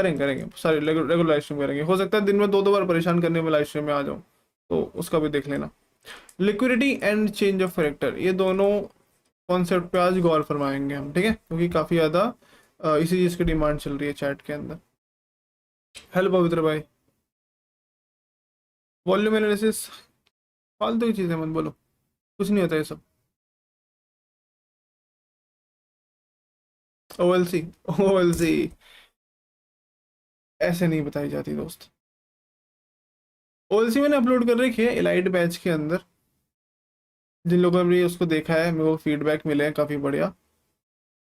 करेंगे सारी regular live stream करेंगे। हो सकता है दिन में 2-2 बार परेशान करने में लाइव स्ट्रीम में आ जाऊँ, तो उसका भी देख लेना। Liquidity and change of character, ये दोनों कॉन्सेप्ट पे आज गौर फरमाएंगे हम, ठीक है, क्योंकि काफ़ी ज़्यादा इसी चीज़ की डिमांड चल रही है चैट के अंदर। हेलो पवित्र भाई। वॉल्यूम एनालिसिस फालतू की चीज़ है, मत बोलो, कुछ नहीं होता ये सब। ओएलसी, ओएलसी ऐसे नहीं बताई जाती दोस्त। ओएलसी मैंने अपलोड कर रखी है एलाइट बैच के अंदर, जिन लोगों ने भी उसको देखा है मेरे को फीडबैक मिले हैं काफ़ी बढ़िया।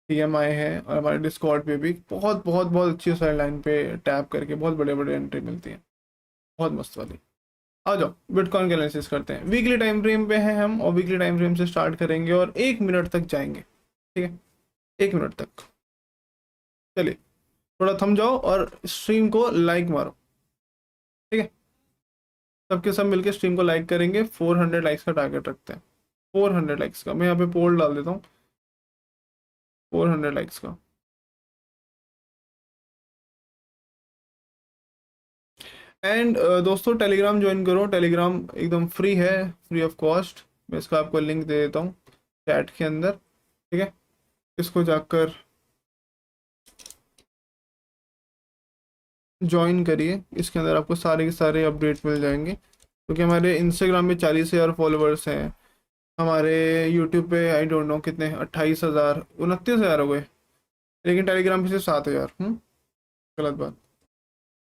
टीएम आए हैं और हमारे डिस्कॉर्ड पे भी बहुत बहुत बहुत अच्छी सारी लाइन पे टैप करके बहुत बड़े बड़े एंट्री मिलती है, बहुत मस्त वाली। आ जाओ बिटकॉइन का एनालिसिस करते हैं। वीकली टाइम फ्रेम पे हैं हम, और वीकली टाइम फ्रेम से स्टार्ट करेंगे और 1 मिनट तक जाएंगे, ठीक है, 1 मिनट तक। चलिए थोड़ा थम जाओ और स्ट्रीम को लाइक मारो, ठीक है, सबके सब मिलके स्ट्रीम को लाइक करेंगे। 400 लाइक्स का टारगेट रखते हैं, 400 लाइक्स का। मैं यहाँ पे पोल डाल देता हूँ, 400 लाइक्स का। एंड दोस्तों टेलीग्राम ज्वाइन करो, टेलीग्राम एकदम फ्री है, फ्री ऑफ कॉस्ट। मैं इसका आपको लिंक दे देता हूँ चैट के अंदर, ठीक है, इसको जाकर ज्वाइन करिए। इसके अंदर आपको सारे के सारे अपडेट मिल जाएंगे, क्योंकि हमारे इंस्टाग्राम में 40,000 फॉलोअर्स हैं, हमारे यूट्यूब पे आई डोंट नो कितने, 28,000 29,000 हो गए, लेकिन टेलीग्राम पे सिर्फ 7,000। गलत बात।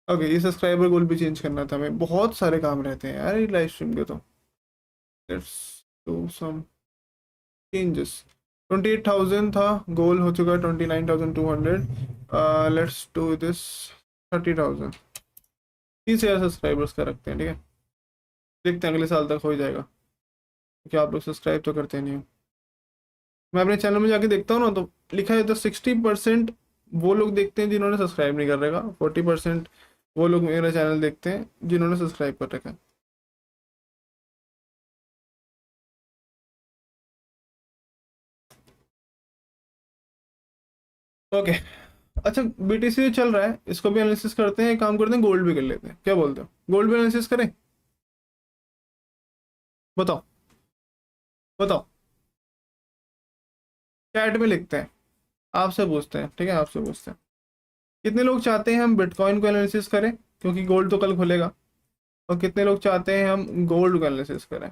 ओके, ये सब्सक्राइबर गोल भी चेंज करना था हमें, बहुत सारे काम रहते हैं यार ये लाइव स्ट्रीम के, तो लेट्स डू सम चेंजेस। 28,000 था गोल, हो चुका है 29,200। Let's do this 30,000। 30,000 सब्सक्राइबर्स का रखते हैं, ठीक है, देखते हैं अगले साल तक हो जाएगा, क्योंकि आप लोग सब्सक्राइब तो करते नहीं हो। मैं अपने चैनल में जाके देखता हूँ ना, तो लिखा है तो 60% वो लोग देखते हैं जिन्होंने सब्सक्राइब नहीं कर रखा, 40% वो लोग मेरा चैनल देखते हैं जिन्होंने सब्सक्राइब कर रखा है। ओके, अच्छा बीटीसी चल रहा है, इसको भी एनालिसिस करते हैं, एक काम करते हैं गोल्ड भी कर लेते हैं, क्या बोलते हो, गोल्ड भी एनालिसिस करें? बताओ बताओ, चैट में लिखते हैं, आपसे पूछते हैं, ठीक है, आपसे पूछते हैं कितने लोग चाहते हैं हम बिटकॉइन को एनालिसिस करें, क्योंकि गोल्ड तो कल खुलेगा, और कितने लोग चाहते हैं हम गोल्ड को एनालिसिस करें।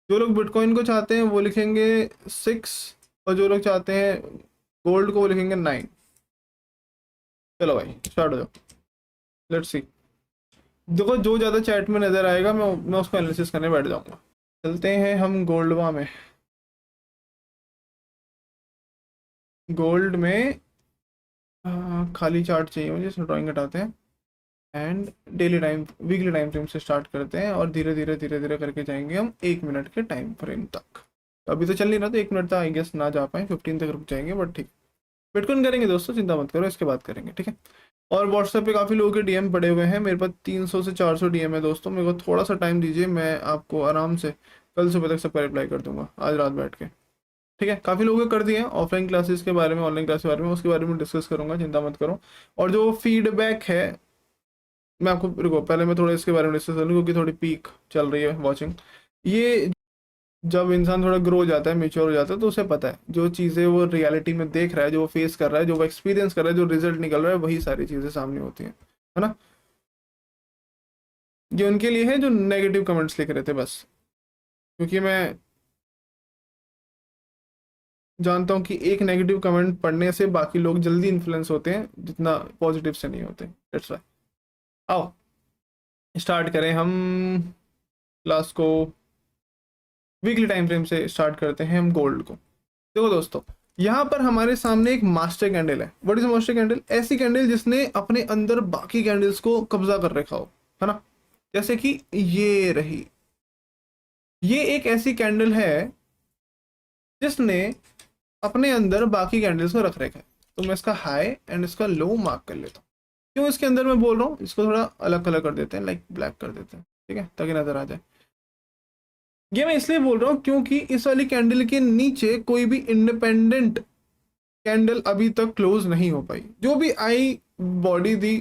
जो लोग बिटकॉइन को चाहते हैं वो लिखेंगे 6, और जो लोग चाहते हैं गोल्ड को वो लिखेंगे 9। चलो भाई स्टार्ट हो जाओ, लेट्स सी। देखो जो ज़्यादा चैट में नज़र आएगा मैं उसको एनालिसिस करने बैठ जाऊंगा। चलते हैं हम गोल्डवा में। गोल्ड में खाली चार्ट चाहिए मुझे, इसमें ड्राइंग हटाते हैं and daily time weekly time frame से स्टार्ट करते हैं, और धीरे धीरे धीरे धीरे करके जाएंगे हम 1 मिनट के टाइम फ्रेम तक। तो अभी तो चल नहीं रहा, तो 1 मिनट तक आई गेस ना जा पाए, 15 तक रुक जाएंगे, बट ठीक। बिटकॉइन करेंगे दोस्तों, चिंता मत करो, इसके बाद करेंगे, ठीक है। और व्हाट्सएप पे काफ़ी लोगों के डीएम पड़े हुए हैं, मेरे पास 300 से 400 डीएम है दोस्तों, मेरे को थोड़ा सा टाइम दीजिए, मैं आपको आराम से कल सुबह तक सबका रिप्लाई कर दूंगा, आज रात बैठ के, ठीक है। काफ़ी लोगों ने कर दिए हैं ऑफलाइन क्लासेस के बारे में, ऑनलाइन क्लास के बारे में, उसके बारे में डिस्कस करूंगा, चिंता मत करो। और जो फीडबैक है, मैं आपको, रुको पहले मैं थोड़ा इसके बारे में डिस्कस करूँ, क्योंकि थोड़ी पीक चल रही है वॉचिंग। ये जब इंसान थोड़ा ग्रो हो जाता है, मेच्योर हो जाता है, तो उसे पता है जो चीज़ें वो रियलिटी में देख रहा है, जो वो फेस कर रहा है, जो वो एक्सपीरियंस कर रहा है, जो रिजल्ट निकल रहा है, वही सारी चीज़ें सामने होती हैं, है ना। ये उनके लिए है जो नेगेटिव कमेंट्स लिख रहे थे बस, क्योंकि मैं जानता हूँ कि एक नेगेटिव कमेंट पढ़ने से बाकी लोग जल्दी इन्फ्लुएंस होते हैं, जितना पॉजिटिव से नहीं होते, दैट्स व्हाई। आओ स्टार्ट करें हम क्लास को, वीकली टाइम फ्रेम से स्टार्ट करते हैं हम गोल्ड को। देखो दोस्तों, यहाँ पर हमारे सामने एक मास्टर कैंडल है। What is master candle? ऐसी कैंडल जिसने अपने अंदर बाकी कैंडल्स को कब्जा कर रखा हो, है ना। जैसे कि ये रही, ये एक ऐसी कैंडल है जिसने अपने अंदर बाकी कैंडल्स को रख रखा है। तो मैं इसका हाई एंड इसका लो मार्क कर लेता हूँ। क्यों इसके अंदर मैं बोल रहा हूँ, इसको थोड़ा अलग कलर कर देते हैं, लाइक ब्लैक कर देते हैं, ठीक है, ताकि नजर आ जाए। ये मैं इसलिए बोल रहा हूँ क्योंकि इस वाली कैंडल के नीचे कोई भी इंडिपेंडेंट कैंडल अभी तक क्लोज नहीं हो पाई। जो भी आई बॉडी दी,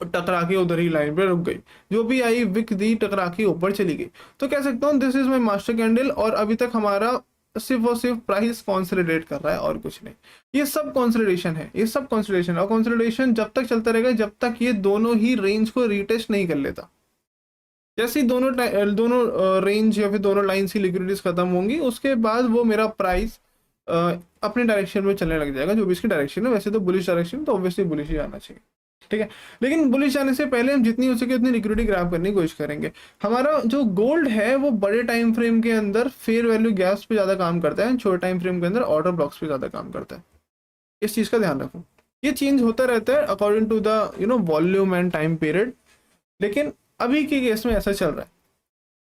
टकरा के उधर ही लाइन पे रुक गई, जो भी आई विक दी, टकरा के ऊपर चली गई। तो कह सकता हूँ this is my master candle, और अभी तक हमारा सिर्फ और सिर्फ प्राइस कॉन्सोलिडेट कर रहा है और कुछ नहीं। ये सब कॉन्सोलिडेशन है, ये सब कॉन्सोलिडेशन है, और कॉन्सोलिडेशन जब तक चलता रहेगा जब तक ये दोनों ही रेंज को रीटेस्ट नहीं कर लेता। जैसे ही दोनों रेंज या फिर दोनों लाइन्स की लिक्विडिटीज खत्म होंगी, उसके बाद वो मेरा प्राइस अपने डायरेक्शन में चलने लग जाएगा, जो भी इसकी डायरेक्शन है। वैसे तो बुलिश डायरेक्शन, तो ऑब्वियसली बुलिश ही आना चाहिए, ठीक है। लेकिन बुलिश जाने से पहले हम जितनी हो सके उतनी लिक्विडिटी ग्रैब करने की कोशिश करेंगे। हमारा जो गोल्ड है वो बड़े टाइम फ्रेम के अंदर फेयर वैल्यू गैप्स पे ज्यादा काम करता है, छोटे टाइम फ्रेम के अंदर ऑर्डर ब्लॉक्स पे ज्यादा काम करता है। इस चीज का ध्यान रखो, ये चेंज होता रहता है according to the volume and time period, लेकिन अभी के केस में ऐसा चल रहा है।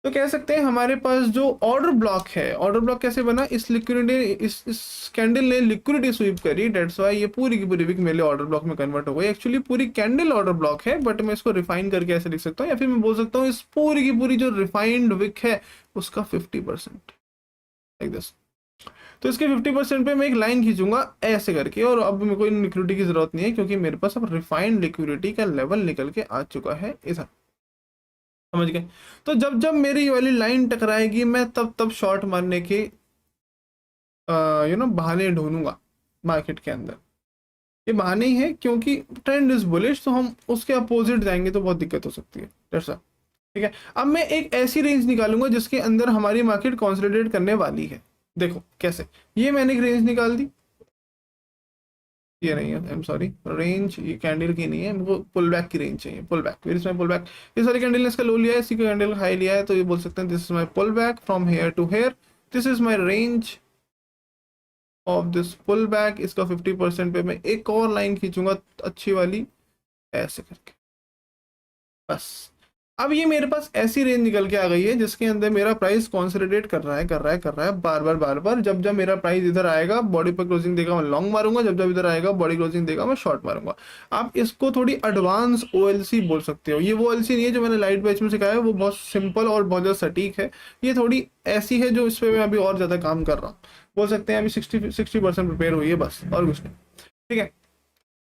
तो कह सकते हैं हमारे पास जो ऑर्डर ब्लॉक है, ऑर्डर ब्लॉक कैसे बना, इस लिक्विडिटी, इस कैंडल ने लिक्विडिटी स्वीप करी, डेट्स वाई ये पूरी की पूरी वीक मेरे ऑर्डर ब्लॉक में कन्वर्ट हो गई। एक्चुअली पूरी कैंडल ऑर्डर ब्लॉक है, बट मैं इसको रिफाइन करके ऐसे लिख सकता हूँ, या फिर मैं बोल सकता हूँ इस पूरी की पूरी जो रिफाइंड विक है उसका 50% लाइक दिस। तो इसके 50% पे मैं एक लाइन खींचूंगा ऐसे करके, और अब मेरे को इन लिक्विडिटी की जरूरत नहीं है, क्योंकि मेरे पास अब रिफाइंड लिक्विडिटी का लेवल निकल के आ चुका है इधर, समझ गए। तो जब जब मेरी ये वाली लाइन टकराएगी, मैं तब तब शॉर्ट मारने के बहाने ढूंढूंगा मार्केट के अंदर। ये बहाने ही है, क्योंकि ट्रेंड इज बुलिश, तो हम उसके अपोजिट जाएंगे तो बहुत दिक्कत हो सकती है, जैसा, ठीक है। अब मैं एक ऐसी रेंज निकालूंगा जिसके अंदर हमारी मार्केट कंसोलिडेट करने वाली है। देखो कैसे, ये मैंने एक रेंज निकाल दी, ये नहीं है, आई एम सॉरी, रेंज ये कैंडल की नहीं है, मेरे को पुल बैक की रेंज चाहिए, पुल बैक, फिर इसमें पुल बैक, इस वाली कैंडल ने इसका लो लिया है, इसी का कैंडल हाई लिया है, तो ये बोल सकते हैं this is my pull back from here to here, this is my range of this pull back. इसका 50% पे मैं एक और लाइन खींचूंगा अच्छी वाली ऐसे करके, बस। अब ये मेरे पास ऐसी रेंज निकल के आ गई है जिसके अंदर मेरा प्राइस कंसोलिडेट कर रहा है बार बार। जब जब मेरा प्राइस इधर आएगा, बॉडी पर क्लोजिंग देगा मैं लॉन्ग मारूंगा, जब जब इधर आएगा बॉडी क्लोजिंग देगा मैं शॉर्ट मारूंगा। आप इसको थोड़ी एडवांस ओएलसी बोल सकते हो। ये वो ओएलसी नहीं है जो मैंने लाइट बैच में सिखाया है, वो बहुत सिंपल और बहुत ज़्यादा सटीक है। ये थोड़ी ऐसी है जो इस पर मैं अभी और ज़्यादा काम कर रहा हूँ, बोल सकते हैं अभी 60% प्रिपेयर हुई है, बस और कुछ नहीं, ठीक है।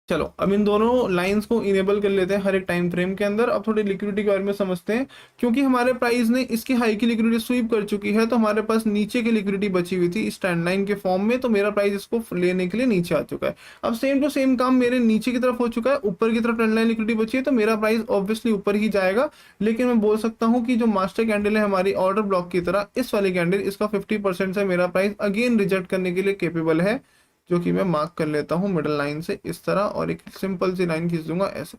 चलो अब इन दोनों लाइंस को इनेबल कर लेते हैं हर एक टाइम फ्रेम के अंदर। अब थोड़ी लिक्विडिटी के बारे में समझते हैं, क्योंकि हमारे प्राइस ने इसकी हाई की लिक्विडिटी स्वीप कर चुकी है, तो हमारे पास नीचे की लिक्विडिटी बची हुई थी इस ट्रेंड लाइन के फॉर्म में, तो मेरा प्राइस इसको लेने के लिए नीचे आ चुका है। अब सेम टू सेम काम मेरे नीचे की तरफ हो चुका है, ऊपर की तरफ ट्रेंड लाइन लिक्विडिटी बची है, तो मेरा प्राइस ऑब्वियसली ऊपर ही जाएगा। लेकिन मैं बोल सकता हूँ कि जो मास्टर कैंडल है हमारी ऑर्डर ब्लॉक की तरह, इस वाली कैंडल, इसका 50% से मेरा प्राइस अगेन रिजेक्ट करने के लिए केपेबल है, जो कि मैं मार्क कर लेता हूं मिडल लाइन से इस तरह, और एक सिंपल सी लाइन खींच दूंगा ऐसे,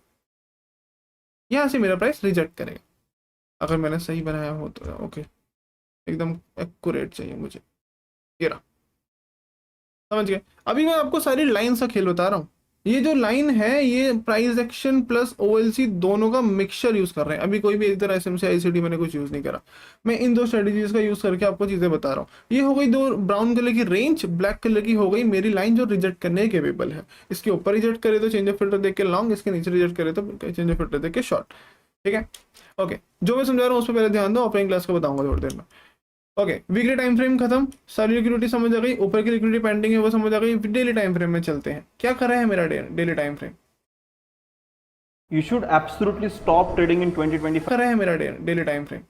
यहां से मेरा प्राइस रिजेक्ट करेगा। अगर मैंने सही बनाया हो तो ओके, एकदम एक्यूरेट चाहिए मुझे, ये रहा, समझ गए। अभी मैं आपको सारी लाइन का खेल बता रहा हूँ। ये जो लाइन है ये प्राइस एक्शन प्लस ओएलसी दोनों का मिक्सचर यूज कर रहे हैं। अभी कोई भी इधर एसएमसी आईसीडी मैंने कुछ यूज नहीं करा, मैं इन दो स्ट्रेटेजीज का यूज करके आपको चीजें बता रहा हूँ। ये हो गई दो ब्राउन कलर की रेंज, ब्लैक कलर की हो गई मेरी लाइन जो रिजेक्ट करने केपेबल है। इसके ऊपर रिजेक्ट करे तो चेंज ऑफ फिल्टर देख के लॉन्ग, इसके नीचे रिजेक्ट करे तो चेंज ऑफ फिल्टर देख के शॉर्ट, ठीक है। ओके, जो मैं समझा रहा हूँ उस पर पहले ध्यान दो, ऑफलाइन क्लास का बताऊंगा थोड़ी देर में। ओके, वीकली टाइम फ्रेम खत्म, सारी लिक्विडिटी समझ आ गई, ऊपर की लिक्विडिटी पेंडिंग है वो समझ आ गई। डेली टाइम फ्रेम में चलते हैं, क्या कर रहा है मेरा daily time frame. You should absolutely stop trading in 2025. कर रहा है मेरा daily time frame.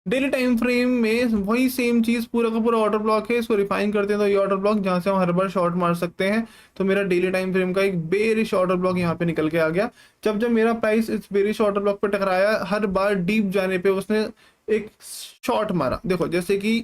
Daily time frame में वही सेम चीज, पूरा का पूरा ऑर्डर ब्लॉक है, इसको रिफाइन करते हैं तो ये ऑर्डर ब्लॉक जहां से हम हर बार शॉर्ट मार सकते हैं। तो मेरा डेली टाइम फ्रेम का एक बेरिश ऑर्डर ब्लॉक यहाँ पे निकल के आ गया। जब जब मेरा प्राइस इस बेरिश ऑर्डर ब्लॉक पे टकराया, हर बार डीप जाने पे उसने एक शॉर्ट मारा। देखो जैसे कि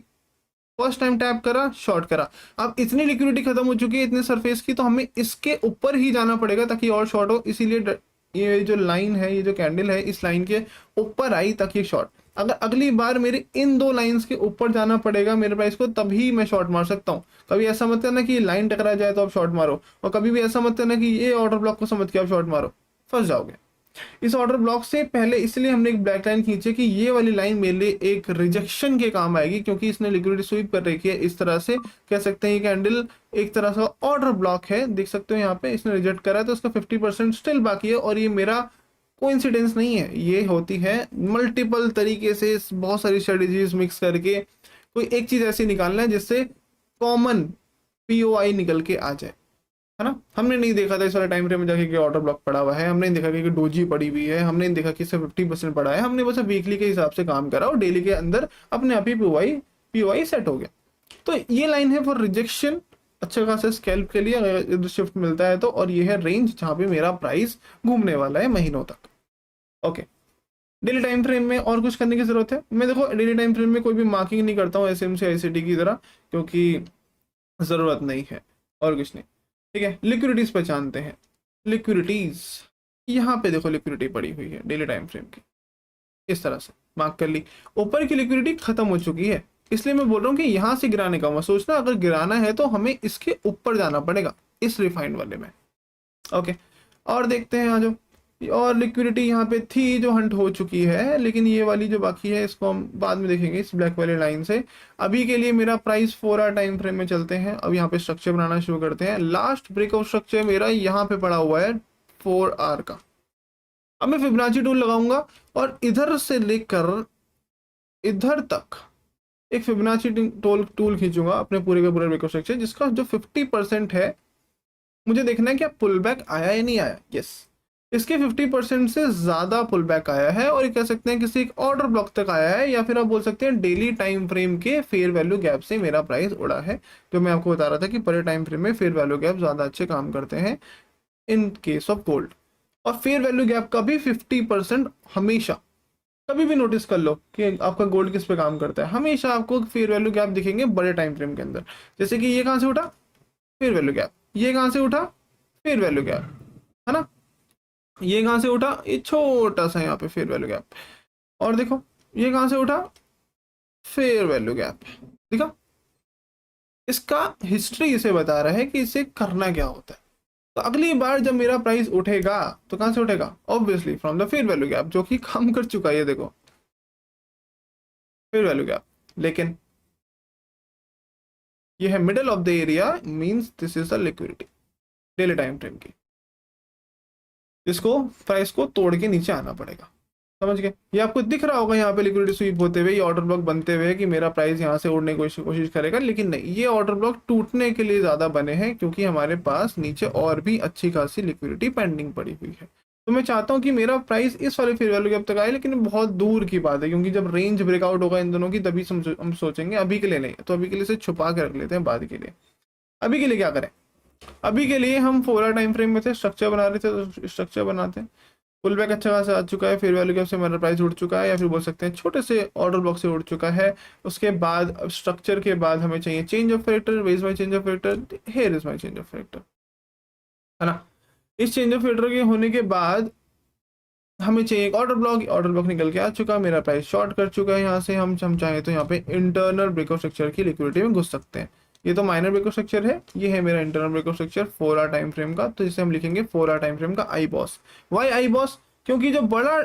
फर्स्ट टाइम टैप करा, शॉर्ट करा। अब इतनी लिक्विडिटी खत्म हो चुकी है इतने सरफेस की, तो हमें इसके ऊपर ही जाना पड़ेगा ताकि और शॉर्ट हो। इसीलिए ये जो लाइन है, ये जो कैंडल है, इस लाइन के ऊपर आई ताकि शॉर्ट। अगर अगली बार मेरे इन दो लाइंस के ऊपर जाना पड़ेगा मेरे प्राइस को, तभी मैं शॉर्ट मार सकता हूँ। कभी ऐसा मत करना कि ये लाइन टकरा जाए तो आप शॉर्ट मारो, और कभी भी ऐसा मत करना कि ये ऑर्डर ब्लॉक को समझ के आप शॉर्ट मारो, फंस जाओगे। इस ऑर्डर ब्लॉक से पहले इसलिए हमने एक ब्लैक लाइन खींची कि ये वाली लाइन मेरे लिए एक रिजेक्शन के काम आएगी, क्योंकि इसने लिक्विडिटी स्वीप कर रखी है इस तरह से। कह सकते हैं ये कैंडल एक तरह से ऑर्डर ब्लॉक है, देख सकते हो यहाँ पे इसने रिजेक्ट करा है, तो उसका 50% स्टिल बाकी है। और ये मेरा कोइंसिडेंस नहीं है, ये होती है मल्टीपल तरीके से, बहुत सारी स्ट्रेटेजीज मिक्स करके कोई एक चीज ऐसी निकालना है जिससे कॉमन पीओआई निकल के आ जाए। है ना। हमने नहीं देखा था इस वाले टाइम फ्रेम में जाके कि ऑर्डर ब्लॉक पड़ा हुआ है, हमने नहीं देखा कि डोजी पड़ी हुई है, हमने नहीं देखा कि इससे 50% पड़ा है, हमने बस वीकली के हिसाब से काम करा और डेली के अंदर अपने आप ही पीओआई सेट हो गया। तो ये लाइन है फॉर रिजेक्शन, अच्छा खासा स्कैल्प के लिए अगर शिफ्ट मिलता है तो, और ये है रेंज जहाँ पे मेरा प्राइस घूमने वाला है महीनों तक। ओके, डेली टाइम फ्रेम में और कुछ करने की जरूरत है? मैं देखो डेली टाइम फ्रेम में कोई भी मार्किंग नहीं करता हूँ एसएमसी आईसीटी की तरह, क्योंकि जरूरत नहीं है, और कुछ नहीं। ठीक है, लिक्विडिटीज पहचानते हैं। लिक्विडिटीज, यहाँ पे देखो लिक्विडिटी पड़ी हुई है डेली टाइम फ्रेम की, इस तरह से मार्क कर ली। ऊपर की लिक्विडिटी खत्म हो चुकी है, इसलिए मैं बोल रहा हूँ कि यहाँ से गिराने का मत सोचना, अगर गिराना है तो हमें इसके ऊपर जाना पड़ेगा, इस रिफाइंड वाले में। ओके, और देखते हैं आ जाओ। और लिक्विडिटी यहाँ पे थी जो हंट हो चुकी है, लेकिन ये वाली जो बाकी है इसको हम बाद में देखेंगे इस ब्लैक वाली लाइन से। अभी के लिए मेरा प्राइस 4 आवर टाइम फ्रेम में चलते हैं। अब यहाँ पे स्ट्रक्चर बनाना शुरू करते हैं। लास्ट ब्रेकआउट स्ट्रक्चर मेरा यहाँ पे पड़ा हुआ है 4 आवर का। अब मैं फिबोनाची टूल लगाऊंगा और इधर से लेकर इधर तक एक फिबोनाची टूल खींचूंगा अपने पूरे का पूरा ब्रेकआउट स्ट्रक्चर, जिसका जो 50% है मुझे देखना है कि पुल बैक आया या नहीं आया। यस, इसके 50% से ज्यादा पुल बैक आया है, और ये कह सकते हैं किसी एक ऑर्डर ब्लॉक तक आया है, या फिर आप बोल सकते हैं डेली टाइम फ्रेम के फेयर वैल्यू गैप से मेरा प्राइस उड़ा है। जो मैं आपको बता रहा था कि पर टाइम फ्रेम में फेयर वैल्यू गैप ज्यादा अच्छे काम करते हैं इन केस ऑफ गोल्ड। और फेयर वैल्यू गैप का भी 50% हमेशा, कभी भी नोटिस कर लो कि आपका गोल्ड किस पे काम करता है, हमेशा आपको फेयर वैल्यू गैप दिखेंगे बड़े टाइम फ्रेम के अंदर। जैसे कि ये कहां से उठा, फेयर वैल्यू गैप, ये कहां से उठा, फेयर वैल्यू गैप, है ना। ये कहां से उठा, ये छोटा सा यहाँ पे फेयर वैल्यू गैप, और देखो ये कहां से उठा, फेयर वैल्यू गैप। देखा, इसका हिस्ट्री इसे बता रहा है कि इसे करना क्या होता है। तो अगली बार जब मेरा प्राइस उठेगा तो कहां से उठेगा, obviously from the fair value gap, जो कि काम कर चुका है। ये देखो फेयर वैल्यू गैप, लेकिन ये है middle of the area, means this is the liquidity daily time frame की, जिसको प्राइस को तोड़ के नीचे आना पड़ेगा। समझ गए? ये आपको दिख रहा होगा यहाँ पे लिक्विडिटी स्वीप होते हुए, ये ऑर्डर ब्लॉक बनते हुए कि मेरा प्राइस यहाँ से उड़ने की कोशिश करेगा, लेकिन नहीं, ये ऑर्डर ब्लॉक टूटने के लिए ज्यादा बने हैं, क्योंकि हमारे पास नीचे और भी अच्छी खासी लिक्विडिटी पेंडिंग पड़ी हुई है। तो मैं चाहता हूँ कि मेरा प्राइस इस वाले फेयर वैल्यू गैप तक आए, लेकिन बहुत दूर की बात है, क्योंकि जब रेंज ब्रेकआउट होगा इन दोनों की तभी हम सोचेंगे, अभी के लिए नहीं। तो अभी के लिए इसे छुपा के रख लेते हैं बाद के लिए। अभी के लिए क्या करें, अभी के लिए हम 4 आवर टाइम फ्रेम में थे, स्ट्रक्चर बना रहे थे, तो स्ट्रक्चर बनाते हैं। पुल बैक अच्छा खासा आ चुका है, फेयर वैल्यू गैप से हमारा प्राइस उड़ चुका है, या फिर बोल सकते हैं छोटे से ऑर्डर ब्लॉक से उड़ चुका है। उसके बाद स्ट्रक्चर के बाद हमें चाहिए change of factor, where is my change of factor, here is my change of factor, है ना। इस चेंज ऑफ फैक्टर के होने के बाद हमें चाहिए एक ऑर्डर ब्लॉक, ऑर्डर ब्लॉक निकल के आ चुका, मेरा प्राइस शॉर्ट कर चुका है। यहाँ से हम चाहें तो यहाँ पे इंटरनल ब्रेकआउट स्ट्रक्चर की लिक्विडिटी में घुस सकते हैं। ये तो माइनर ब्रेकआउट स्ट्रक्चर है, ये है मेरा internal breakout structure 4 hour time frame का, तो इसे हम लिखेंगे 4 आवर टाइम फ्रेम का आई बॉस। वाई आई बॉस, क्योंकि जो बड़ा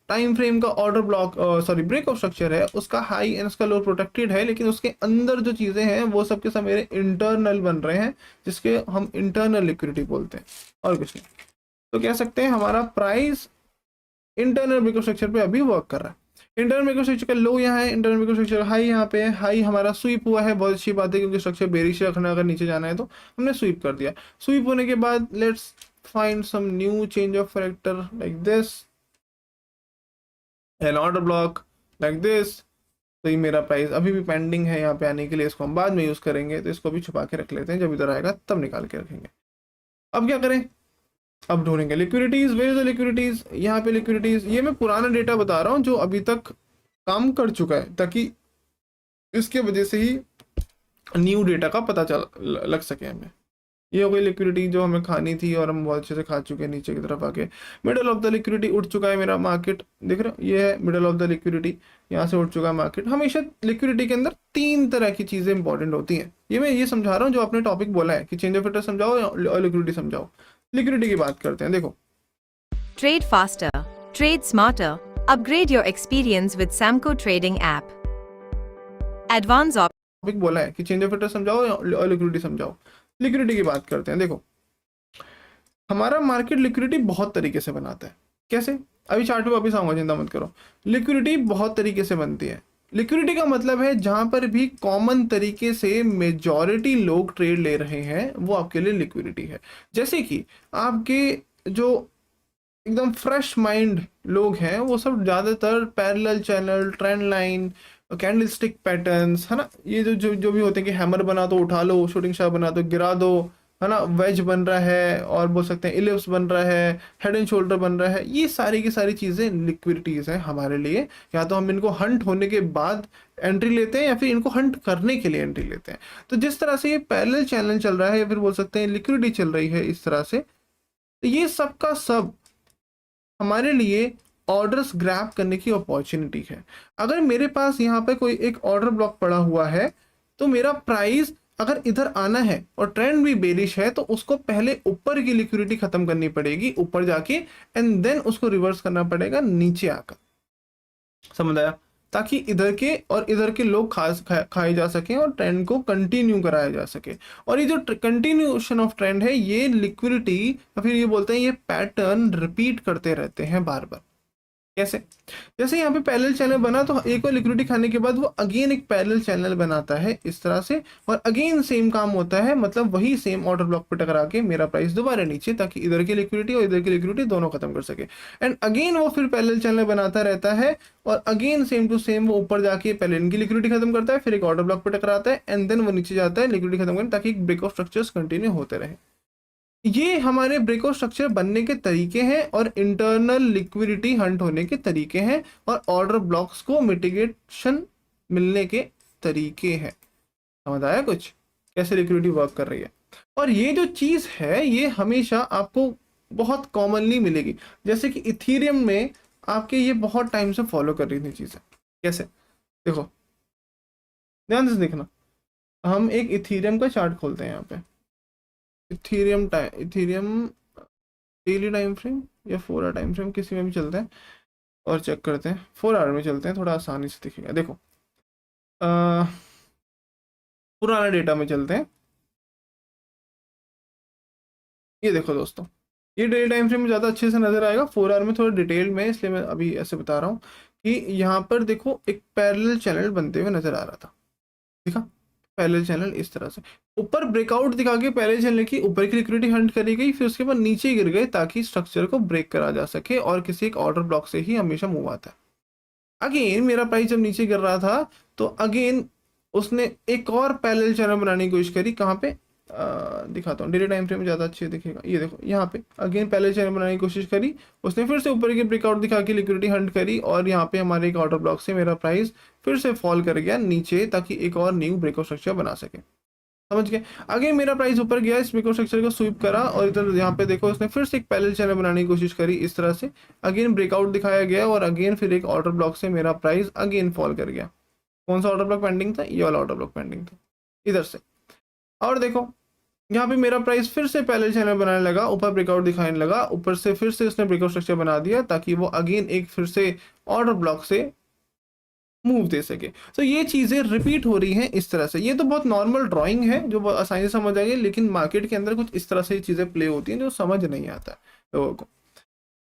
टाइम फ्रेम का order block sorry breakout structure है, उसका हाई एंड उसका लो प्रोटेक्टेड है, लेकिन उसके अंदर जो चीजें हैं वो सब के सब मेरे इंटरनल बन रहे हैं, जिसके हम इंटरनल लिक्विडिटी बोलते हैं, और कुछ नहीं। तो कह सकते हैं हमारा प्राइस इंटरनल ब्रेकआउट स्ट्रक्चर पे अभी वर्क कर रहा है। इंटरनल ब्रेकआउट स्ट्रक्चर का लो यहाँ है, इंटरनल ब्रेकआउट स्ट्रक्चर हाई यहाँ पे है। हाई हमारा स्वीप हुआ है, बहुत अच्छी बात है, क्योंकि स्ट्रक्चर बेरिश रखना, अगर नीचे जाना है तो हमने स्वीप कर दिया। स्वीप होने के बाद let's find some new change of factor like this, an order block like this. तो ये मेरा प्राइस अभी भी पेंडिंग है यहाँ पे आने के लिए, इसको हम बाद में यूज करेंगे, तो इसको भी छुपा के रख लेते हैं, जब इधर आएगा तब निकाल के रखेंगे। अब क्या करें, अब ढूंढेंगे लिक्विडिटीज, वेयर इज द लिक्विडिटीज, यहाँ पे लिक्विडिटीज। ये मैं पुराना डेटा बता रहा हूँ जो अभी तक काम कर चुका है, ताकि इसके वजह से ही न्यू डेटा का पता लग सके हमें। ये हो गई लिक्विडिटी जो हमें खानी थी, और हम बहुत अच्छे से खा चुके हैं नीचे की तरफ आके। मिडल ऑफ द लिक्विडिटी उठ चुका है मेरा मार्केट, देख रहे हो, ये है मिडल ऑफ द लिक्विडिटी, यहाँ से उठ चुका है मार्केट। हमेशा लिक्विडिटी के अंदर 3 तरह की चीजें इंपॉर्टेंट होती हैं, ये मैं ये समझा रहा हूँ जो आपने टॉपिक बोला है कि चेंज ऑफ फैक्टर समझाओ या लिक्विडिटी समझाओ। लिक्विडिटी की बात करते हैं। देखो, Trade faster, trade smarter, upgrade your experience with Samco Trading app. Advanced topic बोला है कि चेंज ऑफ फैक्टर समझाओ या लिक्विडिटी समझाओ। लिक्विडिटी की बात करते हैं। देखो, हमारा मार्केट लिक्विडिटी बहुत तरीके से बनाता है। कैसे, अभी चार्ट पे वापस आऊंगा, चिंता मत करो। लिक्विडिटी बहुत तरीके से बनती है, लिक्विडिटी का मतलब है जहां पर भी कॉमन तरीके से मेजॉरिटी लोग ट्रेड ले रहे हैं, वो आपके लिए लिक्विडिटी है। जैसे कि आपके जो एकदम फ्रेश माइंड लोग हैं वो सब ज़्यादातर parallel channel, trend line, candlestick patterns, है ना, ये जो भी होते हैं कि हैमर बना दो उठा लो, शूटिंग स्टार बना दो गिरा दो, है ना, वेज बन रहा है, और बोल सकते हैं इलिप्स बन रहा है, हेड एंड शोल्डर बन रहा है, ये सारी की सारी चीज़ें लिक्विडिटीज़ हैं हमारे लिए। या तो हम इनको हंट होने के बाद एंट्री लेते हैं या फिर इनको हंट करने के लिए एंट्री लेते हैं। तो जिस तरह से ये पैरेलल चैनल चल रहा है या फिर बोल सकते हैं लिक्विडिटी चल रही है इस तरह से, तो ये सब का सब हमारे लिए ऑर्डर्स ग्रैब करने की अपॉर्चुनिटी है। अगर मेरे पास यहाँ पे कोई एक ऑर्डर ब्लॉक पड़ा हुआ है तो मेरा प्राइस अगर इधर आना है और ट्रेंड भी बेरिश है तो उसको पहले ऊपर की लिक्विडिटी खत्म करनी पड़ेगी ऊपर जाके, एंड देन उसको रिवर्स करना पड़ेगा नीचे आकर। समझ आया? ताकि इधर के और इधर के लोग खाए जा सकें और ट्रेंड को कंटिन्यू कराया जा सके। और ये जो कंटिन्यूएशन ऑफ ट्रेंड है, ये लिक्विडिटी या फिर ये बोलते हैं ये पैटर्न रिपीट करते रहते हैं बार बार। कैसे? जैसे यहाँ पे पैरेलल चैनल बना तो एक और लिक्विडिटी खाने के बाद वो अगेन एक पैरेलल चैनल बनाता है इस तरह से, और अगेन सेम काम होता है, मतलब वही सेम ऑर्डर ब्लॉक पे टकरा के मेरा प्राइस दोबारा नीचे, ताकि इधर की लिक्विडिटी और इधर की लिक्विडिटी दोनों खत्म कर सके। एंड अगेन वो फिर पैरेलल चैनल बनाता रहता है और अगेन सेम टू सेम वो ऊपर जाके पहले इनकी लिक्विडिटी खत्म करता है, फिर एक ऑर्डर ब्लॉक पे टकराता है, एंड देन वो नीचे जाता है लिक्विडिटी खत्म करने, ताकि ब्रेकआउट स्ट्रक्चर्स कंटिन्यू होते रहे। ये हमारे ब्रेकआउट स्ट्रक्चर बनने के तरीके हैं और इंटरनल लिक्विडिटी हंट होने के तरीके हैं और ऑर्डर ब्लॉक्स को मिटिगेशन मिलने के तरीके हैं। समझ आया कुछ कैसे लिक्विडिटी वर्क कर रही है? और ये जो चीज़ है ये हमेशा आपको बहुत कॉमनली मिलेगी। जैसे कि इथीरियम में आपके ये बहुत टाइम से फॉलो कर रही थी चीज़ें। कैसे? देखो ध्यान से देखना, हम एक इथीरियम का चार्ट खोलते हैं यहाँ पे। इथीरियम डेली टाइम फ्रेम या 4 आवर टाइम फ्रेम, किसी में भी चलते हैं और चेक करते हैं। 4 आवर में चलते हैं, थोड़ा आसानी से दिखेगा। देखो पुराना डेटा में चलते हैं। ये देखो दोस्तों, ये डेली टाइम फ्रेम में ज़्यादा अच्छे से नजर आएगा, 4 आवर में थोड़ा डिटेल में, इसलिए मैं अभी ऐसे बता रहा हूँ कि यहाँ पर देखो एक पैरेलल चैनल बनते हुए नजर आ रहा था। देखा? पैरेलल चैनल इस तरह से ऊपर ब्रेकआउट दिखा के पैरेलल चैनल की ऊपर की लिक्विडिटी हंट करी गई, फिर उसके बाद नीचे गिर गए ताकि स्ट्रक्चर को ब्रेक करा जा सके, और किसी एक ऑर्डर ब्लॉक से ही हमेशा मूव आता है। अगेन मेरा प्राइस जब नीचे गिर रहा था तो अगेन उसने एक और पैरेलल चैनल बनाने की कोशिश करी। कहाँ पे दिखाता हूँ, डेली टाइम फ्रेम में ज़्यादा अच्छे दिखेगा। ये देखो यहाँ पे अगेन पैरेलल चैनल बनाने की कोशिश करी, उसने फिर से ऊपर की ब्रेकआउट दिखा के लिक्विडिटी हंट करी, और यहाँ पे हमारे एक ऑर्डर ब्लॉक से मेरा प्राइस फिर से फॉल कर गया नीचे, ताकि एक और न्यू ब्रेकआउट स्ट्रक्चर बना सके। समझ गए? आगे मेरा प्राइस ऊपर गया, इस ब्रेकआउट स्ट्रक्चर को स्वीप करा, और इधर यहाँ पे देखो उसने फिर से एक पैरेलल चैनल बनाने की कोशिश करी इस तरह से, अगेन ब्रेकआउट दिखाया गया, और अगेन फिर एक ऑर्डर ब्लॉक से मेरा प्राइस अगेन फॉल कर गया। कौन सा ऑर्डर ब्लॉक पेंडिंग था? ये वाला ऑर्डर ब्लॉक पेंडिंग था इधर से। और देखो यहाँ पे मेरा प्राइस फिर से पैरेलल चैनल बनाने लगा, ऊपर ब्रेकआउट दिखाने लगा, ऊपर से फिर से उसने ब्रेकआउट स्ट्रक्चर बना दिया ताकि वो अगेन एक फिर से ऑर्डर ब्लॉक से मूव दे सके। तो ये चीज़ें रिपीट हो रही हैं इस तरह से। ये तो बहुत नॉर्मल ड्राइंग है जो बहुत आसानी से समझ आएगी, लेकिन मार्केट के अंदर कुछ इस तरह से चीज़ें प्ले होती हैं जो समझ नहीं आता है लोगों को।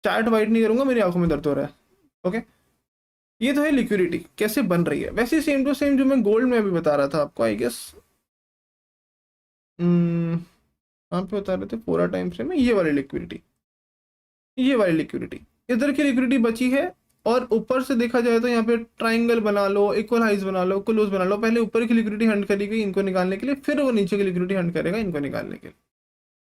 चार्ट वाइट नहीं करूँगा, मेरी आंखों में दर्द हो रहा है। ओके, ये तो है लिक्विडिटी कैसे बन रही है। वैसे सेम टू सेम जो मैं गोल्ड में अभी बता रहा था आपको, आई गेस कहाँ पे बता रहे थे, पूरा टाइम फ्रेम में, ये वाली लिक्विडिटी इधर की लिक्विडिटी बची है, और ऊपर से देखा जाए तो यहाँ पे ट्राइंगल बना लो, इक्वल हाइज बना लो, क्लोज बना लो। पहले ऊपर की लिक्विडिटी हंट करी गई इनको निकालने के लिए, फिर वो नीचे की लिक्विडिटी हंट करेगा इनको निकालने के लिए।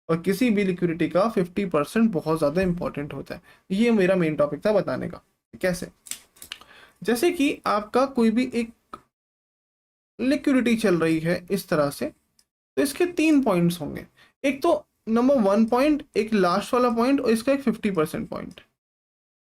और किसी भी लिक्विडिटी का 50% बहुत ज़्यादा इंपॉर्टेंट होता है। ये मेरा मेन टॉपिक था बताने का। कैसे? जैसे कि आपका कोई भी एक लिक्विडिटी चल रही है इस तरह से, तो इसके 3 पॉइंट्स होंगे। एक तो नंबर 1 पॉइंट, एक लास्ट वाला पॉइंट, और इसका एक 50% पॉइंट।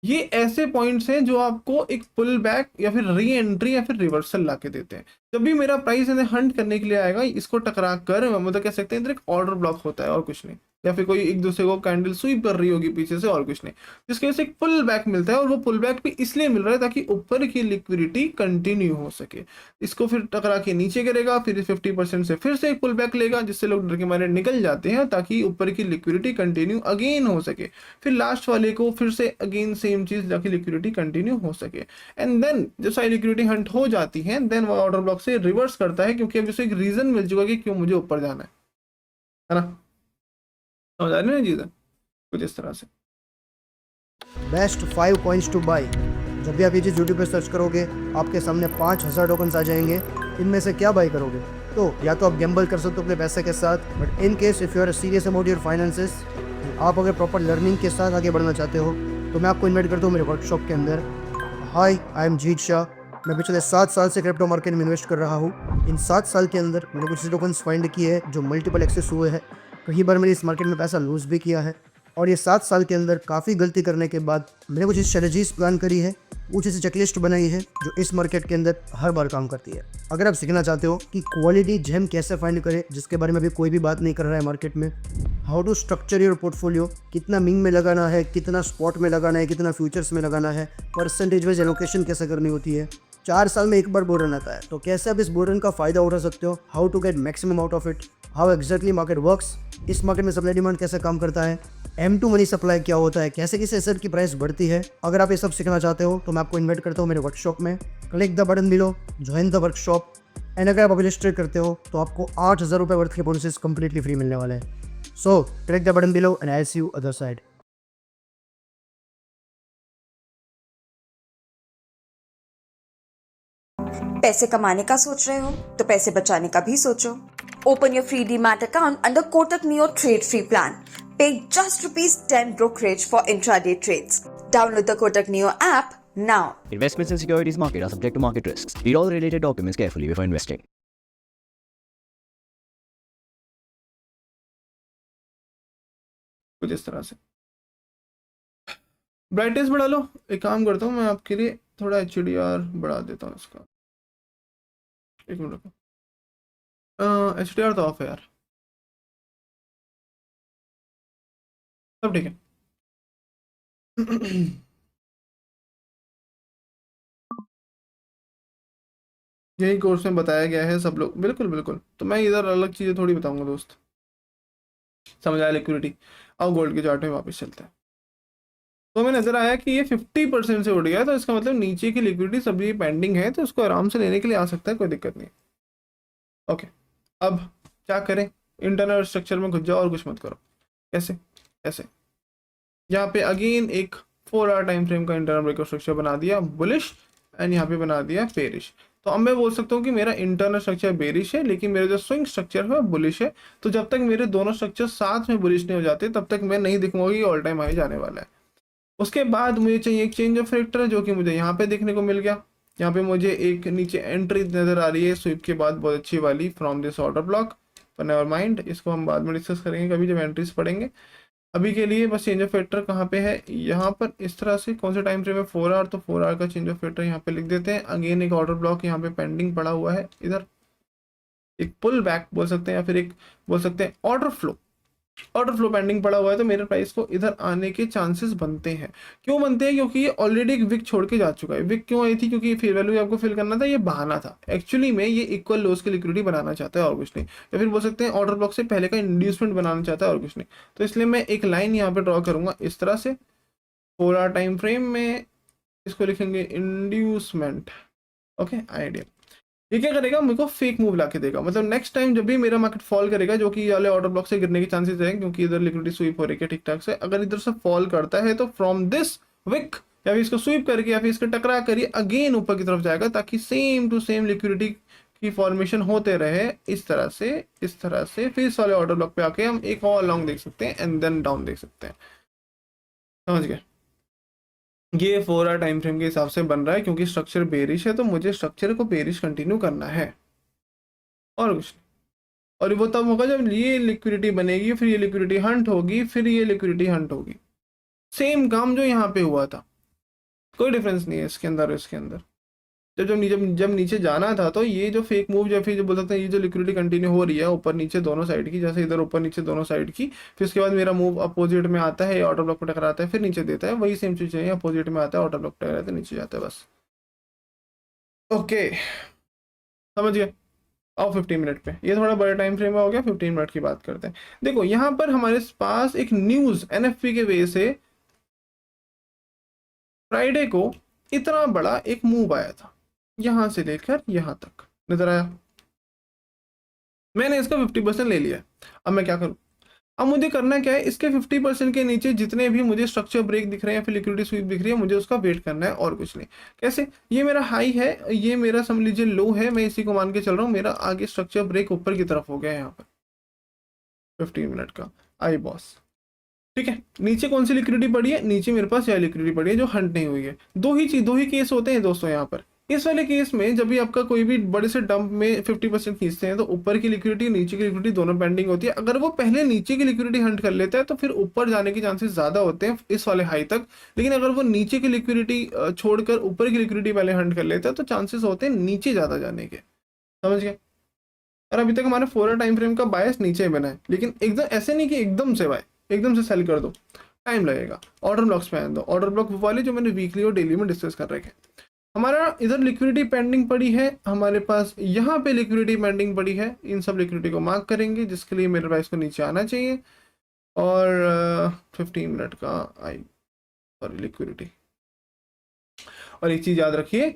ये ऐसे पॉइंट्स हैं जो आपको एक पुल बैक या फिर री एंट्री या फिर रिवर्सल ला के देते हैं। जब भी मेरा प्राइस इन्हें हंट करने के लिए आएगा, इसको टकरा कर मतलब कह सकते हैं इधर एक ऑर्डर ब्लॉक होता है और कुछ नहीं, या फिर कोई एक दूसरे को कैंडल स्वीप कर रही होगी पीछे से और कुछ नहीं, जिसकी वजह से एक पुल बैक मिलता है। और वो पुल बैक भी इसलिए मिल रहा है ताकि ऊपर की लिक्विडिटी कंटिन्यू हो सके। इसको फिर टकरा के नीचे गिरेगा, फिर 50% से फिर से एक पुल बैक लेगा, जिससे लोग डर के मारे निकल जाते हैं ताकि ऊपर की लिक्विडिटी कंटिन्यू अगेन हो सके। फिर लास्ट वाले को फिर से अगेन सेम चीज ताकि लिक्विडिटी कंटिन्यू हो सके। एंड देन जब सारी लिक्विडिटी हंट हो जाती है, देन वो ऑर्डर ब्लॉक से रिवर्स करता है, क्योंकि अब इसे एक रीजन मिल चुका है कि क्यों मुझे ऊपर जाना है ना। समझ आ रही है ना चीजें, कुछ इस तरह से। Best 5 coins two by. जब भी आप ये चीज़ यूट्यूब पे सर्च करोगे, आपके सामने 5000 टोकन्स आ जाएंगे। इनमें से क्या बाई करोगे? तो या तो आप गैम्बल कर सकते हो अपने पैसे के साथ, but in case if you are serious about your finances, आप अगर प्रॉपर लर्निंग के साथ आगे बढ़ना चाहते हो, तो मैं आपको इन्वाइट करता हूँ मेरे वर्कशॉप के अंदर। हाय, आई एम जीत शाह। मैं पिछले 7 साल से क्रिप्टो मार्केट में इन्वेस्ट कर रहा हूँ। इन 7 साल के अंदर मैंने कुछ टोकन्स फाइंड किए हैं जो मल्टीपल एक्सेस हुए हैं। कई बार मैंने इस मार्केट में पैसा लूज़ भी किया है, और ये 7 साल के अंदर काफ़ी गलती करने के बाद मैंने कुछ स्ट्रेटजीज प्लान करी है, कुछ ऐसी चेकलिस्ट बनाई है जो इस मार्केट के अंदर हर बार काम करती है। अगर आप सीखना चाहते हो कि क्वालिटी जेम कैसे फाइंड करें, जिसके बारे में अभी कोई भी बात नहीं कर रहा है मार्केट में, how to structure your portfolio, कितना मिंग में लगाना है, कितना स्पॉट में लगाना है, कितना फ्यूचर्स में लगाना है, परसेंटेज वाइज एलोकेशन कैसे करनी होती है, 4 साल में एक बार बोल रन आता है, तो कैसे आप इस बोल रन का फ़ायदा उठा सकते हो, how to get maximum out of it, how exactly market works, इस मार्केट में सप्लाई डिमांड कैसे काम करता है, M2 मनी सप्लाई क्या होता है, कैसे किसी एसेट की प्राइस बढ़ती है। अगर आप ये सब सीखना चाहते हो तो मैं आपको इन्वाइट करता हूँ मेरे वर्कशॉप में। Click the button below, join the workshop, and अगर आप अभी रजिस्टर करते हो तो आपको 8000 रुपये वर्थ के बोनसेस कंप्लीटली फ्री मिलने वाले हैं। So click the button below and I see you other side. पैसे कमाने का सोच रहे हो तो पैसे बचाने का भी सोचो। Open your free demat account under Kotak neo trade free plan. Pay just ₹10 brokerage for intraday trades. Download the Kotak Neo app now. Investments in securities market are subject to market risks. Read all related documents carefully before investing. कुछ इस तरह से। Brightness बढ़ा लो। एक काम करता हूँ मैं आपके लिए, थोड़ा HDR बढ़ा देता हूँ इसका। एक मिनट रुको। HDR तो ऑफ है यार। सब ठीक है। यही कोर्स में बताया गया है सब लोग, बिल्कुल बिल्कुल। तो मैं इधर अलग चीज़ें थोड़ी बताऊंगा दोस्त। समझ आया लिक्विडिटी। अब गोल्ड के चार्ट में वापस चलते हैं। तो हमें नजर आया कि ये 50% से उठ गया, तो इसका मतलब नीचे की लिक्विडिटी सब ये पेंडिंग है, तो उसको आराम से लेने के लिए आ सकता है, कोई दिक्कत नहीं। ओके, अब क्या करें? इंटरनल स्ट्रक्चर में घुस जाओ और कुछ मत करो। कैसे? ऐसे यहाँ पे अगेन एक 4 आवर टाइम फ्रेम का इंटरनल ब्रेकआउट स्ट्रक्चर बना दिया बुलिश, एंड यहाँ पे बना दिया बेरिश। तो अब मैं बोल सकता हूँ कि मेरा इंटरनल स्ट्रक्चर बेरिश है, लेकिन मेरा जो स्विंग स्ट्रक्चर है बुलिश है। तो जब तक मेरे दोनों स्ट्रक्चर साथ में बुलिश नहीं हो जाते, तब तक मैं नहीं दिखूंगा कि ऑल टाइम हाई जाने वाला है। उसके बाद मुझे चाहिए एक चेंज ऑफ फैक्टर, जो कि मुझे यहाँ पे देखने को मिल गया। यहाँ पे मुझे एक नीचे एंट्री नजर आ रही है स्वीप के बाद, बहुत अच्छी वाली, फ्रॉम दिस ऑर्डर ब्लॉक। पर नेवर माइंड, इसको हम बाद में डिस्कस करेंगे कभी जब एंट्रीज पढ़ेंगे। अभी के लिए बस चेंज ऑफ फैक्टर कहाँ पे है, यहाँ पर इस तरह से। कौन से टाइम फ्रेम में? 4 आवर, तो 4 आवर का चेंज ऑफ फैक्टर यहाँ पे लिख देते हैं। अगेन एक ऑर्डर ब्लॉक यहाँ पे पेंडिंग पड़ा हुआ है, इधर एक पुल बैक बोल सकते हैं, या फिर एक बोल सकते हैं ऑर्डर फ्लो पेंडिंग पड़ा हुआ है। तो मेरे प्राइस को इधर आने के चांसेस बनते हैं। क्यों बनते हैं? क्योंकि ये ऑलरेडी एक विक छोड़ के जा चुका है। विक क्यों आई थी? क्योंकि फेयर वैल्यू आपको फिल करना था, ये बहाना था। एक्चुअली में ये इक्वल लोस की लिक्विडिटी बनाना चाहता है और कुछ नहीं, या फिर बोल सकते हैं ऑर्डर ब्लॉक से पहले का इंड्यूसमेंट बनाना चाहता है और कुछ नहीं। तो इसलिए मैं एक लाइन यहाँ पे ड्रॉ करूंगा इस तरह से। 4 आवर टाइम फ्रेम में इसको लिखेंगे इंड्यूसमेंट। Okay, idea. ये क्या करेगा? मेरे को फेक मूव ला के देगा। मतलब नेक्स्ट टाइम जब भी मेरा मार्केट फॉल करेगा, जो कि वाले ऑर्डर ब्लॉक से गिरने के चांसेस है, क्योंकि इधर लिक्विडिटी स्वीप हो रही है ठीक ठाक से, अगर इधर से फॉल करता है तो फ्रॉम दिस विक या फिर इसको स्वीप करके या फिर इसको टकरा करिए अगेन ऊपर की तरफ जाएगा, ताकि सेम टू सेम लिक्विडिटी की फॉर्मेशन होते रहे इस तरह से। फिर इस वाले ऑर्डर ब्लॉक पे आके हम एक और लॉन्ग देख सकते हैं एंड देन डाउन देख सकते हैं। समझ गए? ये 4 आवर टाइम फ्रेम के हिसाब से बन रहा है, क्योंकि स्ट्रक्चर बेरिश है, तो मुझे स्ट्रक्चर को बेरिश कंटिन्यू करना है और कुछ नहीं। और वो तब होगा जब ये लिक्विडिटी बनेगी, फिर ये लिक्विडिटी हंट होगी, फिर ये लिक्विडिटी हंट होगी। सेम काम जो यहाँ पे हुआ था, कोई डिफरेंस नहीं है इसके अंदर और इसके अंदर। जब नीचे जाना था तो ये जो फेक मूव या फिर जो बोल सकते हैं ये जो लिक्विडिटी कंटिन्यू हो रही है ऊपर नीचे दोनों साइड की, जैसे इधर ऊपर नीचे दोनों साइड की, फिर उसके बाद मेरा मूव अपोजिट में आता है, ऑर्डर ब्लॉक पे टकराता है, फिर नीचे देता है, वही सेम चीज़ है, अपोजिट में आता है, ऑर्डर ब्लॉक टकराता है, नीचे जाता है, बस। ओके, समझ गए। आओ 15 मिनट पे, ये थोड़ा बड़ा टाइम फ्रेम हो गया, 15 मिनट की बात करते हैं। देखो यहाँ पर हमारे पास एक न्यूज़ एनएफपी के वजह से फ्राइडे को इतना बड़ा एक मूव आया था, यहां से लेकर यहां तक नजर आया। मैंने इसका 50% ले लिया। अब मैं क्या करूं? अब मुझे करना क्या है, इसके 50% के नीचे जितने भी मुझे स्ट्रक्चर ब्रेक दिख रहे हैं या फिर लिक्विडिटी स्वीप दिख रही है, मुझे उसका वेट करना है और कुछ नहीं। कैसे? ये मेरा हाई है, ये मेरा समझ लीजिए लो है, मैं इसी को मान के चल रहा हूँ, मेरा आगे स्ट्रक्चर ब्रेक ऊपर की तरफ हो गया है यहाँ पर 15 मिनट का आई बॉस। ठीक है, नीचे कौन सी लिक्विडिटी पड़ी है? नीचे मेरे पास यह लिक्विडिटी पड़ी है जो हंट नहीं हुई है। दो ही केस होते हैं दोस्तों यहाँ पर। इस वाले केस में जब भी आपका कोई भी बड़े से डंप में 50% खींचते हैं तो ऊपर की लिक्विडिटी नीचे की लिक्विडिटी दोनों पेंडिंग होती है। अगर वो पहले नीचे की लिक्विडिटी हंट कर लेता है तो फिर ऊपर जाने के चांसेस ज्यादा होते हैं इस वाले हाई तक। लेकिन अगर वो नीचे की लिक्विडिटी छोड़कर ऊपर की लिक्विडिटी पहले हंट कर लेता है तो चांसेस होते हैं नीचे ज्यादा जाने के। समझ गए? और अभी तक हमारे 4 टाइम फ्रेम का बायस नीचे बना है, लेकिन एकदम ऐसे नहीं कि एकदम से सेल कर दो, टाइम लगेगा। ऑर्डर ब्लॉक्स पे आने दो, ऑर्डर ब्लॉक वाले जो मैंने वीकली और डेली में डिस्कस कर रखे। हमारा इधर लिक्विडिटी पेंडिंग पड़ी है, हमारे पास यहाँ पे लिक्विडिटी पेंडिंग पड़ी है, इन सब लिक्विडिटी को मार्क करेंगे जिसके लिए मेरे प्राइस को नीचे आना चाहिए। और 15 मिनट का आई सॉरी लिक्विडिटी। और एक चीज याद रखिए,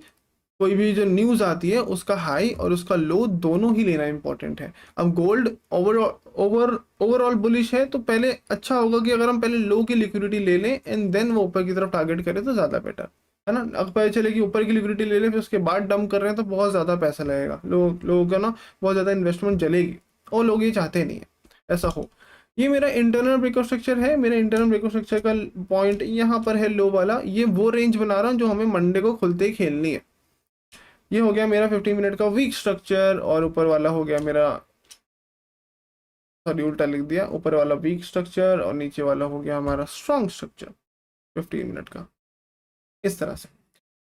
कोई भी जो न्यूज आती है उसका हाई और उसका लो दोनों ही लेना इंपॉर्टेंट है। अब गोल्ड ओवरऑल बुलिश है तो पहले अच्छा होगा कि अगर हम पहले लो की लिक्विडिटी ले लें एंड देन वो ऊपर की तरफ टारगेट करें तो ज्यादा बेटर है ना। अगर पता चले कि ऊपर की लिक्विडिटी ले लें फिर उसके बाद डंप कर रहे हैं तो बहुत ज्यादा पैसा लगेगा, लोगों का ना बहुत ज्यादा इन्वेस्टमेंट जलेगी और लोग ये चाहते नहीं है ऐसा हो। ये मेरा इंटरनल ब्रेकआउट स्ट्रक्चर है, मेरा इंटरनल ब्रेकआउट स्ट्रक्चर का पॉइंट यहाँ पर है लो वाला। ये वो रेंज बना रहा हूँ जो हमें मंडे को खुलते ही खेलनी है। ये हो गया मेरा 15 मिनट का वीक स्ट्रक्चर और ऊपर वाला हो गया मेरा, सॉरी उल्टा लिख दिया, ऊपर वाला वीक स्ट्रक्चर और नीचे वाला हो गया हमारा स्ट्रॉन्ग स्ट्रक्चर 15 मिनट का। इस तरह से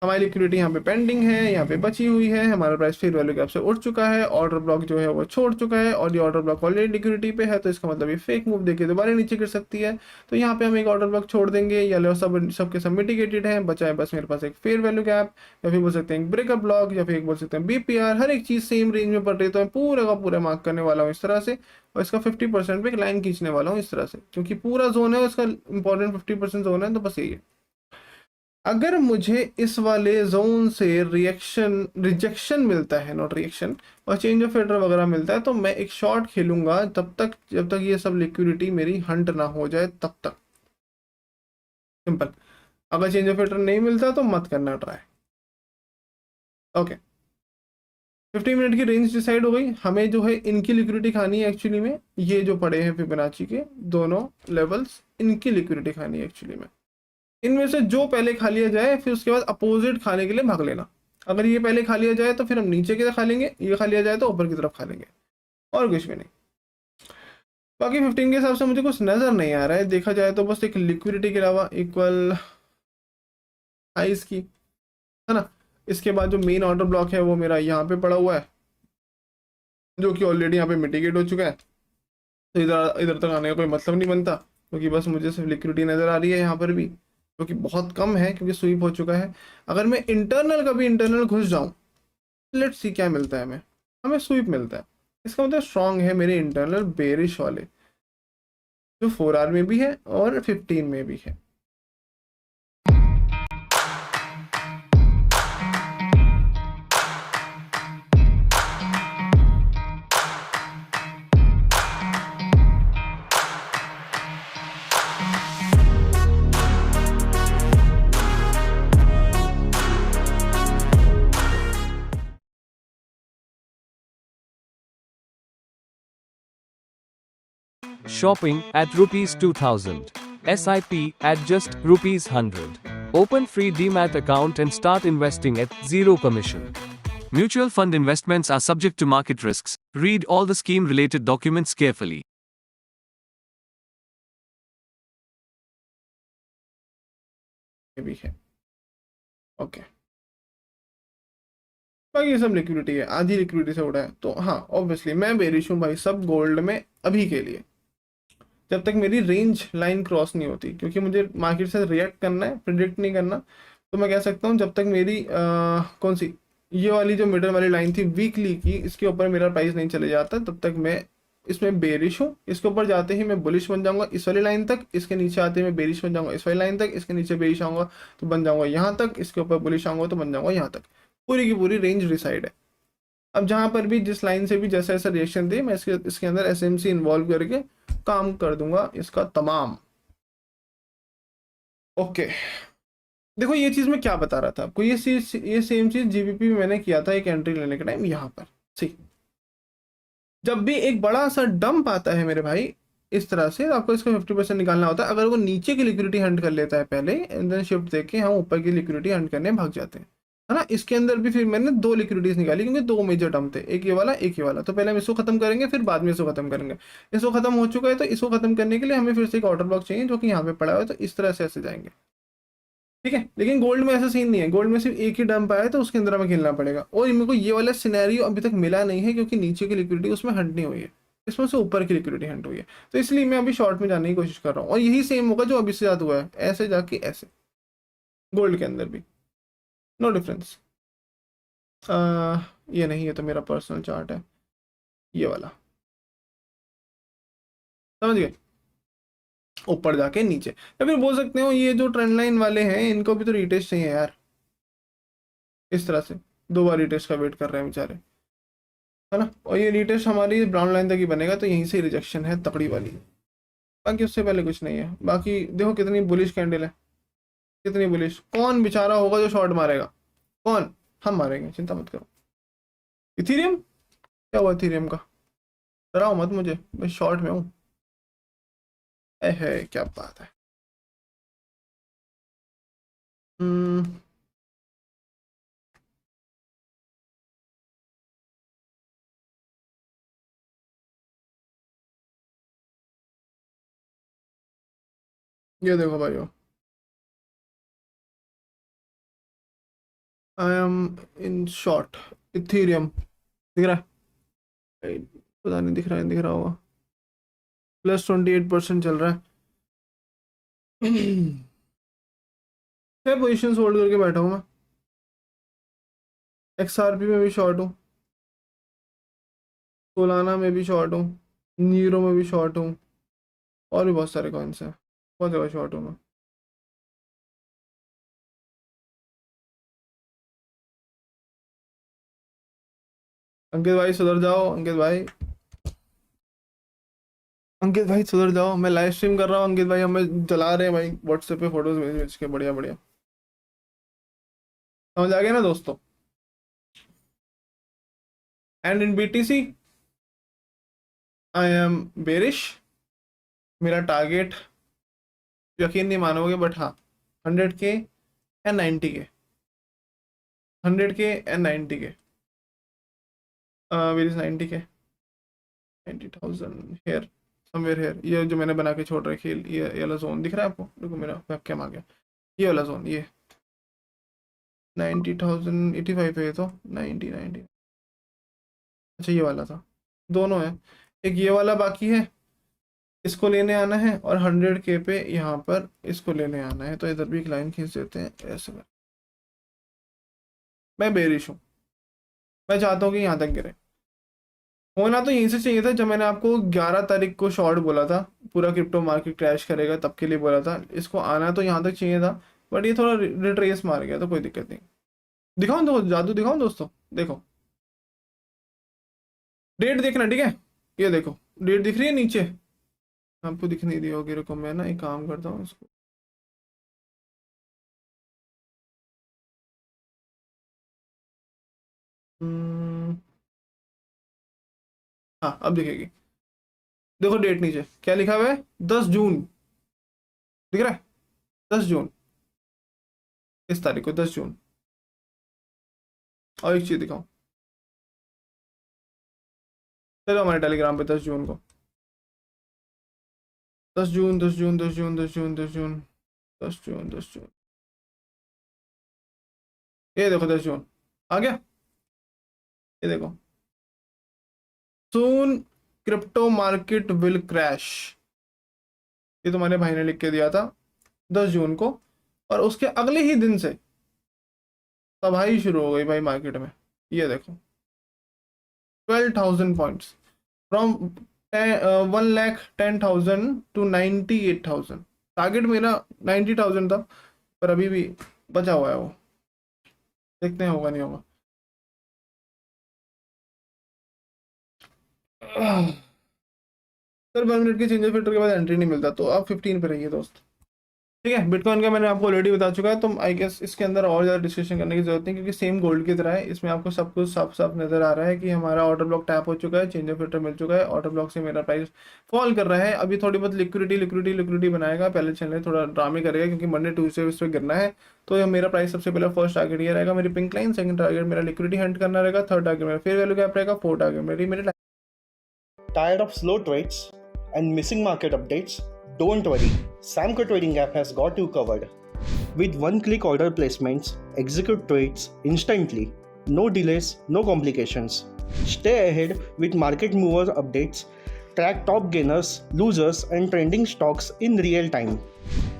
हमारी लिक्विडिटी यहाँ पे पेंडिंग है, यहाँ पे बची हुई है, हमारा प्राइस फेयर वैल्यू गैप से उठ चुका है, ऑर्डर ब्लॉक जो है वो छोड़ चुका है और ये ऑर्डर ब्लॉक ऑलरेडी लिक्विडिटी पे है तो इसका मतलब ये फेक मूव देखिए दोबारा नीचे गिर सकती है। तो यहाँ पे हम एक ऑर्डर ब्लॉक छोड़ देंगे, या लो सबके सब मिटिगेटेड है, बचा है बस मेरे पास एक फेयर वैल्यू गैप या फिर बोल सकते हैं एक ब्रेकअप ब्लॉक या फिर एक बोल सकते हैं बीपीआर। हर एक चीज सेम रेंज में पड़ रही है तो मैं पूरा का पूरा मार्क करने वाला हूँ इस तरह से और इसका 50% पे एक लाइन खींचने वाला हूँ इस तरह से, क्योंकि पूरा जोन है उसका इंपॉर्टेंट 50% जोन है तो बस यही है। अगर मुझे इस वाले जोन से रिजेक्शन मिलता है, नॉट रिएक्शन, और चेंज ऑफ एड्रेस वगैरह मिलता है तो मैं एक शॉर्ट खेलूंगा तब तक जब तक ये सब लिक्विडिटी मेरी हंट ना हो जाए तब तक। सिंपल। अगर चेंज ऑफ एड्रेस नहीं मिलता तो मत करना ट्राई। ओके, 15 मिनट की रेंज डिसाइड हो गई। हमें जो है इनकी लिक्विडिटी खानी है एक्चुअली में, ये जो पड़े हैं फिबोनाची के दोनों लेवल्स, इनकी लिक्विडिटी खानी है एक्चुअली में। इनमें से जो पहले खा लिया जाए फिर उसके बाद अपोजिट खाने के लिए भाग लेना। अगर ये पहले खा लिया जाए तो फिर हम नीचे की तरफ खा लेंगे, ये खा लिया जाए तो ऊपर की तरफ खा लेंगे, और कुछ भी नहीं। बाकी 15 के हिसाब से मुझे कुछ नजर नहीं आ रहा है, देखा जाए तो बस एक लिक्विडिटी के अलावा इक्वल साइज की है ना। इसके बाद जो मेन ऑर्डर ब्लॉक है वो मेरा यहाँ पे पड़ा हुआ है जो कि ऑलरेडी यहाँ पे मिटिगेट हो चुका है, तो इधर इधर तक आने का कोई मतलब नहीं बनता क्योंकि बस मुझे सिर्फ लिक्विडिटी नजर आ रही है यहाँ पर भी, जो कि बहुत कम है क्योंकि स्वीप हो चुका है। अगर मैं कभी इंटरनल घुस जाऊं, लेट्स सी क्या मिलता है हमें स्वीप मिलता है, इसका मतलब स्ट्रांग है मेरे इंटरनल बेरिश वाले जो 4 आवर में भी है और 15 में भी है। Shopping at rupees 2000. SIP at just rupees 100. Open free Demat account and start investing at zero commission. Mutual fund investments are subject to market risks. Read all the scheme related documents carefully. ये भी है। Okay बाकी ये सब liquidity है, आधी liquidity से उड़ा है। तो हाँ ऑब्वियसली मैं बेरिश हूँ भाई सब गोल्ड में अभी के लिए, जब तक मेरी रेंज लाइन क्रॉस नहीं होती, क्योंकि मुझे मार्केट से रिएक्ट करना है, प्रिडिक्ट नहीं करना। तो मैं कह सकता हूँ जब तक मेरी कौन सी ये वाली जो मिडल वाली लाइन थी वीकली की, इसके ऊपर मेरा प्राइस नहीं चले जाता, तब तक मैं इसमें बेरिश हूँ। इसके ऊपर जाते ही मैं बुलिश बन जाऊंगा इस वाली लाइन तक, इसके नीचे आते ही मैं बेरिश बन जाऊंगा इस वाली लाइन तक, इसके नीचे बेरिश आऊंगा तो बन जाऊंगा यहाँ तक, इसके ऊपर बुलिश आऊंगा तो बन जाऊंगा यहाँ तक। पूरी की पूरी रेंज डिसाइड है। अब जहां पर भी जिस लाइन से भी जैसा ऐसा रिएक्शन दे, मैं इसके अंदर एसएमसी इन्वॉल्व करके काम कर दूंगा इसका तमाम। ओके देखो ये चीज मैं क्या बता रहा था आपको, ये सेम चीज जीबीपी में मैंने किया था एक एंट्री लेने के टाइम। यहाँ पर सी जब भी एक बड़ा सा डंप आता है मेरे भाई इस तरह से, आपको इसका 50% निकालना होता है। अगर वो नीचे की लिक्विडिटी हंट कर लेता है पहले, एंड देन शिफ्ट देके हम ऊपर की लिक्विडिटी हंट करने भाग जाते हैं, है ना। इसके अंदर भी फिर मैंने दो लिक्विडिटीज निकाली, क्योंकि दो मेजर डंप थे, एक ये वाला एक ये वाला। तो पहले हम इसको खत्म करेंगे, फिर बाद में इसको खत्म करेंगे। इसको खत्म हो चुका है तो इसको खत्म करने के लिए हमें फिर से एक ऑर्डर ब्लॉक चाहिए जो कि यहाँ पे पड़ा हुआ है। तो इस तरह से ऐसे जाएंगे, ठीक है। लेकिन गोल्ड में ऐसा सीन नहीं है, गोल्ड में सिर्फ एक ही डंप आया है तो उसके अंदर हमें खेलना पड़ेगा। और मेरे को ये वाला सिनेरियो अभी तक मिला नहीं है, क्योंकि नीचे की लिक्विडिटी उसमें हंट नहीं हुई है, इसमें से ऊपर की लिक्विडिटी हंट हुई है। तो इसलिए मैं अभी शॉर्ट में जाने की कोशिश कर रहा हूँ, और यही सेम होगा जो अभी से ज्यादा हुआ है, ऐसे जाके ऐसे गोल्ड के अंदर भी नो डिफरेंस। ये नहीं, ये तो मेरा पर्सनल चार्ट है, ये वाला समझ गए, ऊपर जाके नीचे। या फिर बोल सकते हो ये जो ट्रेंड लाइन वाले हैं इनको भी तो रीटेस्ट चाहिए यार, इस तरह से दो बार रीटेस्ट का वेट कर रहे हैं बेचारे, है ना। और ये रीटेस्ट हमारी ब्राउन लाइन तक ही बनेगा, तो यहीं से रिजेक्शन है तकड़ी वाली, बाकी उससे पहले कुछ नहीं है। बाकी देखो कितनी बुलिश कैंडल है, कितनी बुलिश। कौन बेचारा होगा जो शॉर्ट मारेगा, कौन? हम मारेंगे, चिंता मत करो। इथीरियम क्या हुआ? इथीरियम का डराओ मत मुझे, मैं शॉर्ट में हूँ। है क्या बात है। ये देखो भाइयों, I am in short Ethereum, दिख रहा है? पता नहीं दिख रहा है, दिख रहा होगा। +28% चल रहा है। क्या पोजीशन होल्ड करके बैठा हूँ मैं। XRP में भी शॉर्ट हूँ, सोलाना में भी शॉर्ट हूँ, नीरो में भी शॉर्ट हूँ, और भी बहुत सारे कॉइन्स हैं, बहुत जगह शॉर्ट हूँ मैं। अंकित भाई सुधर जाओ, अंकित भाई, अंकित भाई सुधर जाओ। मैं लाइव स्ट्रीम कर रहा हूँ, अंकित भाई हमें जला रहे हैं भाई व्हाट्सएप पे फोटोज भेज भेज के, बढ़िया बढ़िया। समझ आ गया ना दोस्तों। And in BTC I am bearish. मेरा टारगेट यकीन नहीं मानोगे बट हाँ 100K एंड 90K, 100K एंड 90K, where is 90K, 90,000 here somewhere here. ये जो मैंने बना के छोड़ रखी है, ये वाला जोन दिख रहा है आपको? देखो मेरा वेबकैम आ गया, ये वाला जोन, ये 90,085 है, ये तो 90 अच्छा ये वाला था, दोनों है। एक ये वाला बाकी है, इसको लेने आना है, और 100K पे यहाँ पर इसको लेने आना है। तो इधर भी एक लाइन खींच देते हैं ऐसे में। मैं बेरिश हूँ, मैं चाहता हूँ कि यहाँ तक गिरे। होना तो यहीं से चाहिए था, जब मैंने आपको 11 तारीख को शॉर्ट बोला था, पूरा क्रिप्टो मार्केट क्रैश करेगा तब के लिए बोला था। इसको आना तो यहाँ तक चाहिए था, बट ये थोड़ा रिट्रेस मार गया, तो कोई दिक्कत नहीं। दिखाऊं तो जादू दिखाऊं दोस्तों, देखो डेट देखना, ठीक है। ये देखो डेट दिख रही है नीचे, आपको दिख नहीं रही होगी, रुको मैं ना एक काम करता हूँ इसको। हाँ अब दिखेगी, देखो डेट नीचे क्या लिखा हुआ है, 10 जून, दिख रहा है? 10 जून, इस तारीख को 10 जून। और एक चीज दिखाऊं, चलो हमारे टेलीग्राम पे 10 जून को, 10 जून 10 जून 10 जून 10 जून 10 जून 10 जून 10 जून, ये देखो 10 जून आ गया। ये देखो, सून क्रिप्टो मार्केट विल क्रैश, ये तुम्हारे भाई ने लिख के दिया था 10 जून को, और उसके अगले ही दिन से तबाही शुरू हो गई भाई मार्केट में। ये देखो 12,000 पॉइंट्स फ्रॉम 1,10,000 टू 98,000। टारगेट मेरा 90,000 था, पर अभी भी बचा हुआ है वो, देखते हैं होगा नहीं होगा। सर 1 मिनट के चेंजर फिल्टर के बाद एंट्री नहीं मिलता, तो आप 15 पे रहिए दोस्त। ठीक है, बिटकॉइन का मैंने आपको ऑलरेडी बता चुका है, तो आई गेस इसके अंदर और ज़्यादा डिस्कशन करने की जरूरत नहीं, क्योंकि सेम गोल्ड की तरह है, इसमें आपको सब कुछ साफ साफ नजर आ रहा है कि हमारा ऑर्डर ब्लॉक टैप हो चुका है, चेंजर फिल्टर मिल चुका है, ऑर्डर ब्लॉक से मेरा प्राइस फॉल कर रहा है। अभी थोड़ी बहुत लिक्विडिटी बनाएगा, पहले चलने थोड़ा ड्रामे करेगा, क्योंकि मंडे ट्यूसडे इस पर गिरना है। तो ये मेरा प्राइस सबसे पहले फर्स्ट टारगेट ये रहेगा, मेरी पिंक लाइन, सेकंड टारगेट मेरा लिक्विडिटी हंट करना रहेगा, थर्ड टारगेट मेरा फेयर वैल्यू गैप रहेगा, फोर्थ टारगेट मेरी Tired of slow trades and missing market updates? Don't worry, Samco Trading app has got you covered. With one-click order placements, execute trades instantly. No delays, no complications. Stay ahead with market mover updates. Track top gainers, losers, and trending stocks in real time.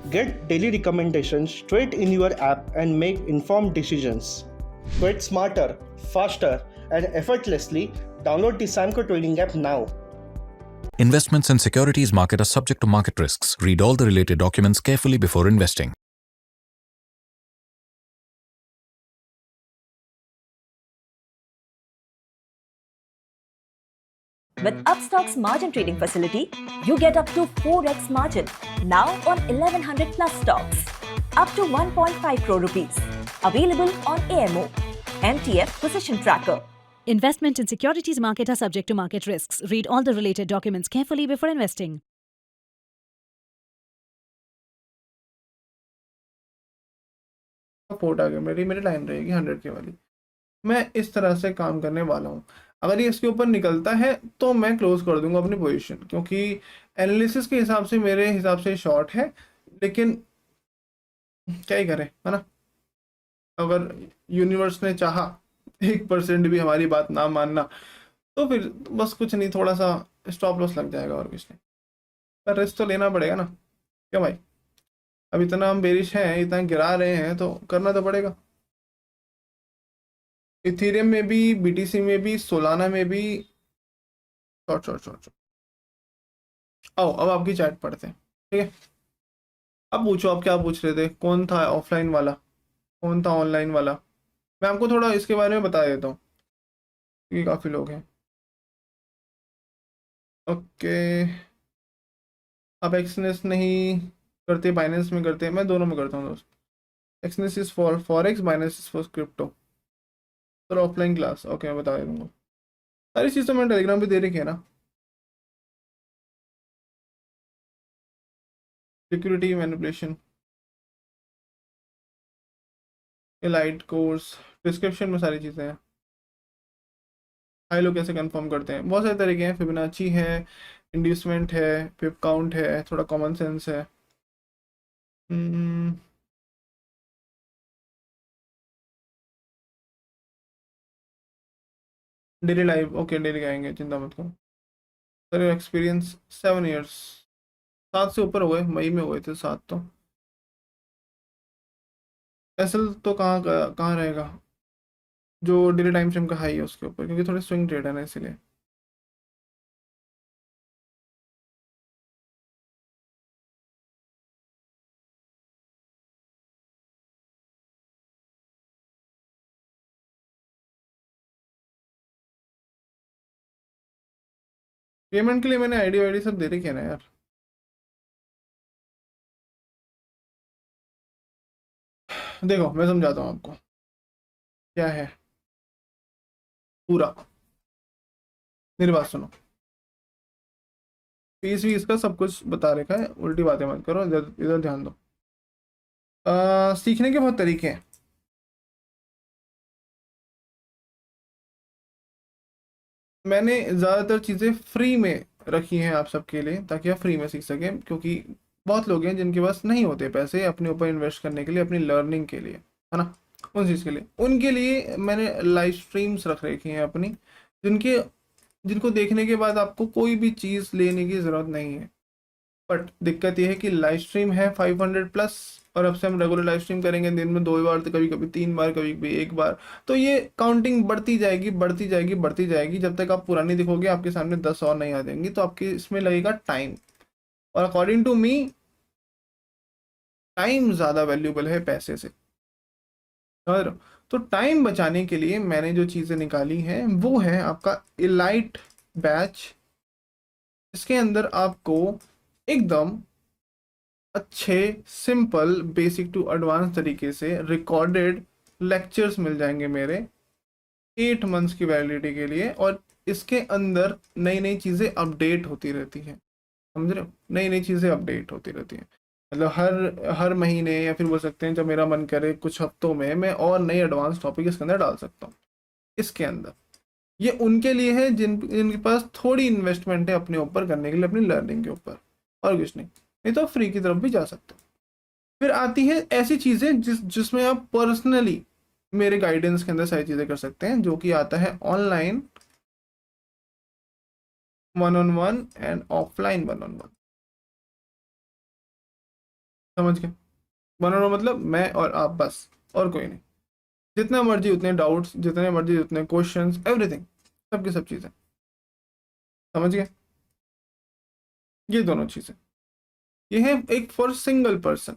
Get daily recommendations straight in your app and make informed decisions. Trade smarter, faster, and effortlessly. Download the Samco Trading app now. Investments in securities market are subject to market risks. Read all the related documents carefully before investing. With Upstock's margin trading facility, you get up to 4x margin now on 1100 plus stocks, up to 1.5 crore rupees. Available on AMO, MTF Position Tracker. Investment in securities market are subject to market risks. Read all the related documents carefully before investing. Fourth target मेरी line रहेगी 100 के वाली। मैं इस तरह से काम करने वाला हूँ। अगर ये इसके ऊपर निकलता है तो मैं क्लोज कर दूंगा अपनी पोजीशन, क्योंकि एनालिसिस के हिसाब से मेरे हिसाब से शॉर्ट है, लेकिन क्या ही करें, है ना। अगर यूनिवर्स ने चाहा 1% भी हमारी बात ना मानना, तो फिर बस कुछ नहीं, थोड़ा सा स्टॉप लॉस लग जाएगा और कुछ नहीं, पर रिस्क तो लेना पड़ेगा ना। क्या भाई, अब इतना हम बेरिश हैं, इतना गिरा रहे हैं, तो करना तो पड़ेगा। इथेरियम में भी, बीटीसी में भी, सोलाना में भी शॉर्ट। आओ अब आपकी चैट पढ़ते हैं, ठीक है। अब पूछो, आप क्या पूछ रहे थे, कौन था ऑफलाइन वाला, कौन था ऑनलाइन वाला। मैं आपको थोड़ा इसके बारे में बता देता हूँ, क्योंकि काफ़ी लोग हैं। ओके, आप एक्सनेस नहीं करते, बाइनेंस में करते हैं, मैं दोनों में करता हूँ दोस्त। Exness is for forex, Binance is for crypto. Sir offline class, okay मैं बता दूंगा। सारी चीज़ तो मैंने टेलीग्राम पे दे रखी है ना। Security manipulation, light course, description में सारी चीज़ें हैं। हाई लो कैसे कंफर्म करते हैं, बहुत सारे तरीके हैं। फिबोनाची है, इंड्यूसमेंट है, पिप काउंट है, थोड़ा कॉमन सेंस है। डेली लाइव, ओके डेली आएंगे, चिंता मत करो। सर एक्सपीरियंस 7 ईयर्स, 7 से ऊपर हुए, मई में हुए थे 7 तो। एसएल तो कहाँ कहाँ रहेगा, जो डेली टाइम फ्रेम का हाई है उसके ऊपर, क्योंकि थोड़े स्विंग ट्रेड है ना, इसीलिए। पेमेंट के लिए मैंने आईडी वाईडी सब दे रखी है ना यार। देखो मैं समझाता हूँ आपको क्या है पूरा, मेरी बात सुनो। फीस वीस का सब कुछ बता रखा है, उल्टी बातें मत करो, इधर ध्यान दो। सीखने के बहुत तरीके हैं। मैंने ज़्यादातर चीज़ें फ्री में रखी हैं आप सबके लिए, ताकि आप फ्री में सीख सकें, क्योंकि बहुत लोग हैं जिनके पास नहीं होते पैसे अपने ऊपर इन्वेस्ट करने के लिए, अपनी लर्निंग के लिए, है ना। उन चीज़ के लिए, उनके लिए मैंने लाइव स्ट्रीम्स रख रखी हैं अपनी, जिनको देखने के बाद आपको कोई भी चीज़ लेने की ज़रूरत नहीं है। बट दिक्कत ये है कि लाइव स्ट्रीम है 500 प्लस, और अब से हम रेगुलर लाइव स्ट्रीम करेंगे दिन में 2 बार, तो कभी कभी 3 बार, कभी कभी 1 बार, तो ये काउंटिंग बढ़ती जाएगी बढ़ती जाएगी बढ़ती जाएगी। जब तक आप पुरानी दिखोगे आपके सामने 10 और नहीं आ जाएंगी, तो आपके इसमें लगेगा टाइम। और अकॉर्डिंग टू मी टाइम ज़्यादा वैल्यूबल है पैसे से। और तो टाइम बचाने के लिए मैंने जो चीज़ें निकाली हैं वो है आपका इलाइट बैच। इसके अंदर आपको एकदम अच्छे सिंपल बेसिक टू एडवांस तरीके से रिकॉर्डेड लेक्चर्स मिल जाएंगे मेरे 8 मंथ्स की वैलिडिटी के लिए। और इसके अंदर नई नई चीज़ें अपडेट होती रहती हैं, समझ रहे हो, नई नई चीज़ें अपडेट होती रहती हैं। मतलब हर महीने, या फिर बोल सकते हैं जब मेरा मन करे कुछ हफ्तों में, मैं और नए एडवांस टॉपिक इसके अंदर डाल सकता हूँ। इसके अंदर ये उनके लिए है जिनके पास थोड़ी इन्वेस्टमेंट है अपने ऊपर करने के लिए, अपनी लर्निंग के ऊपर, और कुछ नहीं तो फ्री की तरफ भी जा सकते हो। फिर आती है ऐसी चीज़ें जिसमें आप पर्सनली मेरे गाइडेंस के अंदर सारी चीज़ें कर सकते हैं, जो कि आता है online 1-on-1 and offline 1-on-1। समझ गए? 1-on-1 मतलब मैं और आप, बस, और कोई नहीं। जितना मर्जी उतने डाउट्स, जितने मर्जी उतने क्वेश्चंस, एवरीथिंग, सब की सब चीज़ें। समझ गए? ये दोनों चीज़ें ये है एक फॉर सिंगल पर्सन।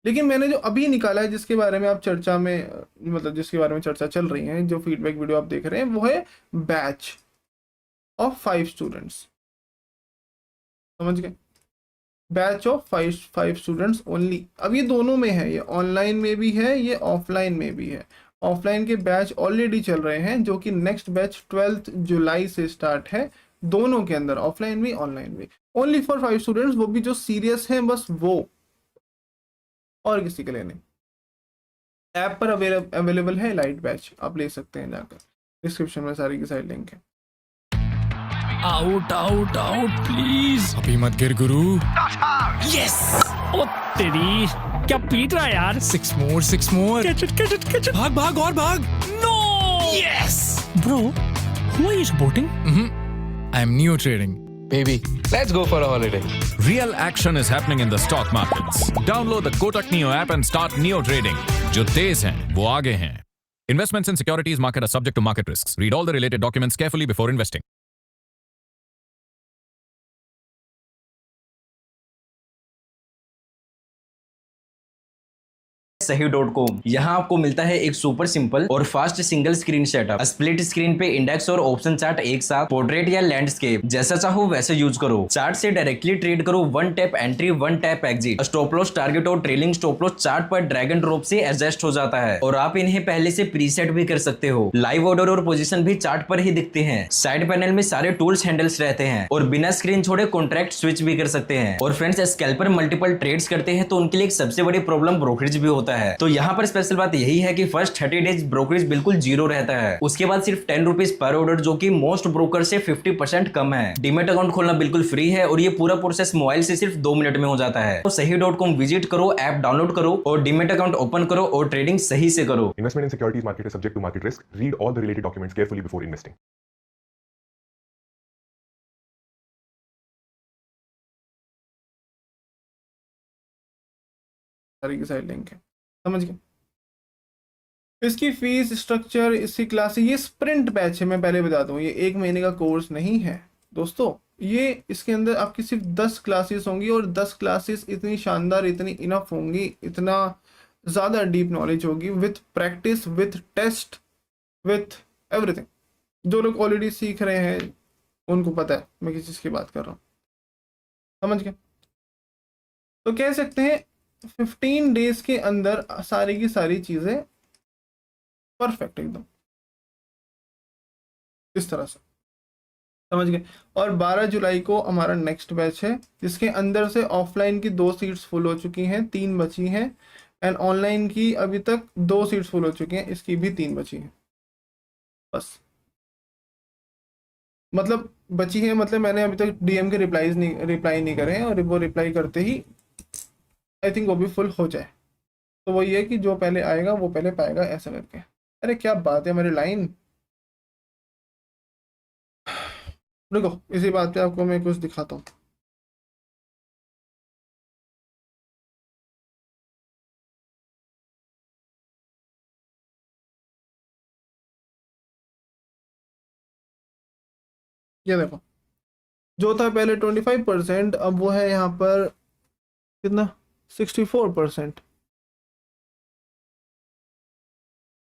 लेकिन मैंने जो अभी निकाला है, जिसके बारे में आप चर्चा में, मतलब जिसके बारे में चर्चा चल रही है, जो फीडबैक वीडियो आप देख रहे हैं, वो है बैच ऑफ 5 स्टूडेंट्स। समझ गए? Batch of 5 students only. अब ये दोनों में है, ये ऑनलाइन में भी है, ये ऑफलाइन में भी है। ऑफलाइन के बैच ऑलरेडी चल रहे हैं, जो कि नेक्स्ट बैच 12 जुलाई से स्टार्ट है, दोनों के अंदर, ऑफलाइन भी ऑनलाइन भी, ओनली फॉर 5 स्टूडेंट्स, वो भी जो सीरियस हैं, बस वो, और किसी के लिए नहीं। ऐप पर अवेलेबल है लाइट बैच, आप ले सकते हैं जाकर, डिस्क्रिप्शन में सारी की सारी लिंक है। Out out out please. अभी मत गिर गुरु। यस। ओ तेरी, क्या पीट रहा है यार? 6 more 6 more। Catch it. भाग भाग और भाग। No. Yes. Bro, who are you supporting? I am Neo Trading. Baby, let's go for a holiday. Real action is happening in the stock markets. Download the Kotak Neo app and start Neo Trading. जो तेज हैं, वो आगे हैं. Investments in securities market are subject to market risks. Read all the related documents carefully before investing. सही.com। यहाँ आपको मिलता है एक सुपर सिंपल और fast single screen setup. Split screen पे इंडेक्स और ऑप्शन चार्ट एक साथ, पोर्ट्रेट या लैंडस्केप, जैसा चाहो वैसे यूज करो। चार्ट से डायरेक्टली ट्रेड करो, 1 tap entry 1 tap exit. Stop loss, target और ट्रेलिंग स्टॉप लॉस चार्ट पर ड्रैग एंड ड्रॉप से एडजस्ट हो जाता है, और आप इन्हें पहले से प्रीसेट भी कर सकते हो। लाइव ऑर्डर और पोजीशन भी चार्ट पर ही दिखते हैं। साइड पैनल में सारे टूल्स हैंडल्स रहते हैं, और बिना स्क्रीन छोड़े कॉन्ट्रैक्ट स्विच भी कर सकते हैं। और फ्रेंड्स, स्कैल्पर मल्टीपल ट्रेड्स करते हैं, तो उनके लिए एक सबसे बड़ी प्रॉब्लम ब्रोकरेज भी होता है। तो यहाँ पर स्पेशल बात यही है कि फर्स्ट 30 डेज ब्रोकरेज बिल्कुल 0 रहता है। उसके बाद सिर्फ 10 रुपीज पर ऑर्डर, जो कि मोस्ट ब्रोकर से 50% कम है। डीमेट अकाउंट खोलना बिल्कुल फ्री है, और ये पूरा प्रोसेस मोबाइल से सिर्फ 2 मिनट में हो जाता है। तो सही.com विजिट करो, ऐप डाउनलोड करो, और डीमेट अकाउंट ओपन करो, और ट्रेडिंग सही से करो। Investment in securities market is subject to market risk. Read all the related documents carefully before investing. सारी की सारी लिंक है, समझ गए? इसकी फीस स्ट्रक्चर, इसकी क्लासेस, ये स्प्रिंट बैच है, मैं पहले बता दूं, ये 1 महीने का कोर्स नहीं है दोस्तों। ये इसके अंदर आपकी सिर्फ 10 क्लासेस होंगी, और 10 क्लासेस इतनी शानदार, इतनी इनफ होंगी, इतना ज़्यादा डीप नॉलेज होगी, with practice, with test, with everything. जो लोग ऑलरेडी सीख रहे हैं उनको पता है मैं किस चीज़ की बात कर रहा हूँ, समझ गए? तो कह सकते हैं 15 डेज के अंदर सारी की सारी चीज़ें परफेक्ट, एकदम इस तरह से, समझ गए? और 12 जुलाई को हमारा नेक्स्ट बैच है, जिसके अंदर से ऑफलाइन की 2 सीट्स फुल हो चुकी हैं, 3 बची हैं, एंड ऑनलाइन की अभी तक 2 सीट्स फुल हो चुकी हैं, इसकी भी 3 बची हैं बस। मतलब बची है, मतलब मैंने अभी तक डीएम के रिप्लाई नहीं करे हैं, और वो रिप्लाई करते ही आई थिंक वो भी फुल हो जाए। तो वो ये कि जो पहले आएगा वो पहले पाएगा, ऐसा करके। अरे क्या बात है हमारी लाइन। रुको, इसी बात पे आपको मैं कुछ दिखाता हूँ। ये देखो, जो था पहले 25%, अब वो है यहाँ पर कितना, 64%।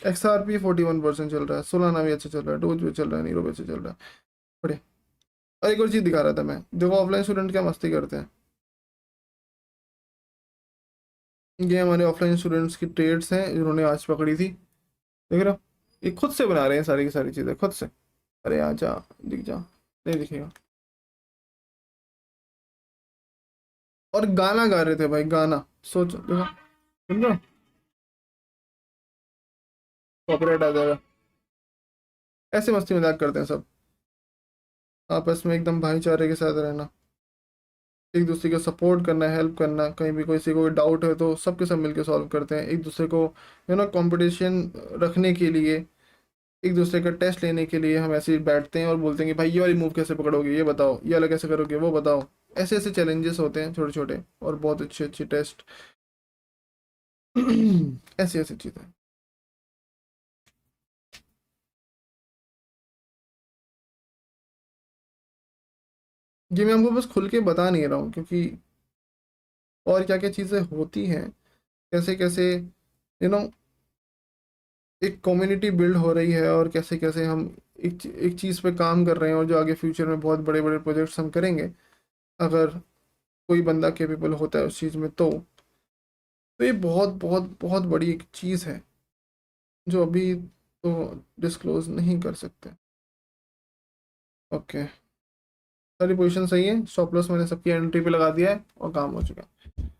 XRP 41% चल रहा है, सोलाना भी अच्छा चल रहा है, डोज भी चल रहा है, नीरो भी अच्छा चल रहा है, बढ़िया। और एक और चीज़ दिखा रहा था मैं, देखो ऑफलाइन स्टूडेंट क्या मस्ती करते हैं। ये हमारे ऑफलाइन स्टूडेंट्स की ट्रेड्स हैं जिन्होंने आज पकड़ी थी, देख रहे हो, ये खुद से बना रहे हैं सारी की सारी चीज़ें खुद से। अरे आ जा, दिख जा, नहीं दिखेगा। और गाना गा रहे थे भाई, गाना, सोचो, देखो, सुन रहे हो, कॉपीराइट आ जाएगा। ऐसे मस्ती मजाक करते हैं सब, आपस में एकदम भाईचारे के साथ रहना, एक दूसरे का सपोर्ट करना, हेल्प करना, कहीं भी किसी को डाउट है तो सबके सब मिलके सॉल्व करते हैं। एक दूसरे को कंपटीशन रखने के लिए, एक दूसरे का टेस्ट लेने के लिए हम ऐसे ही बैठते हैं और बोलते हैं कि भाई ये वाली मूव कैसे पकड़ोगे, ये बताओ, ये अलग कैसे करोगे, वो बताओ। ऐसे ऐसे चैलेंजेस होते हैं छोटे छोटे, और बहुत अच्छे अच्छे टेस्ट ऐसी ऐसी चीज़ें। ये मैं आपको बस खुल के बता नहीं रहा हूँ, क्योंकि और क्या क्या चीज़ें होती हैं, कैसे कैसे एक कम्युनिटी बिल्ड हो रही है, और कैसे कैसे हम एक चीज़ पे काम कर रहे हैं, और जो आगे फ्यूचर में बहुत बड़े बड़े प्रोजेक्ट्स हम करेंगे, अगर कोई बंदा कैपेबल होता है उस चीज़ में, तो ये बहुत बहुत बहुत बड़ी एक चीज़ है जो अभी तो डिस्क्लोज नहीं कर सकते। ओके, सारी पोजीशन सही है, स्टॉप लॉस मैंने सबकी एंट्री पे लगा दिया है और काम हो चुका है।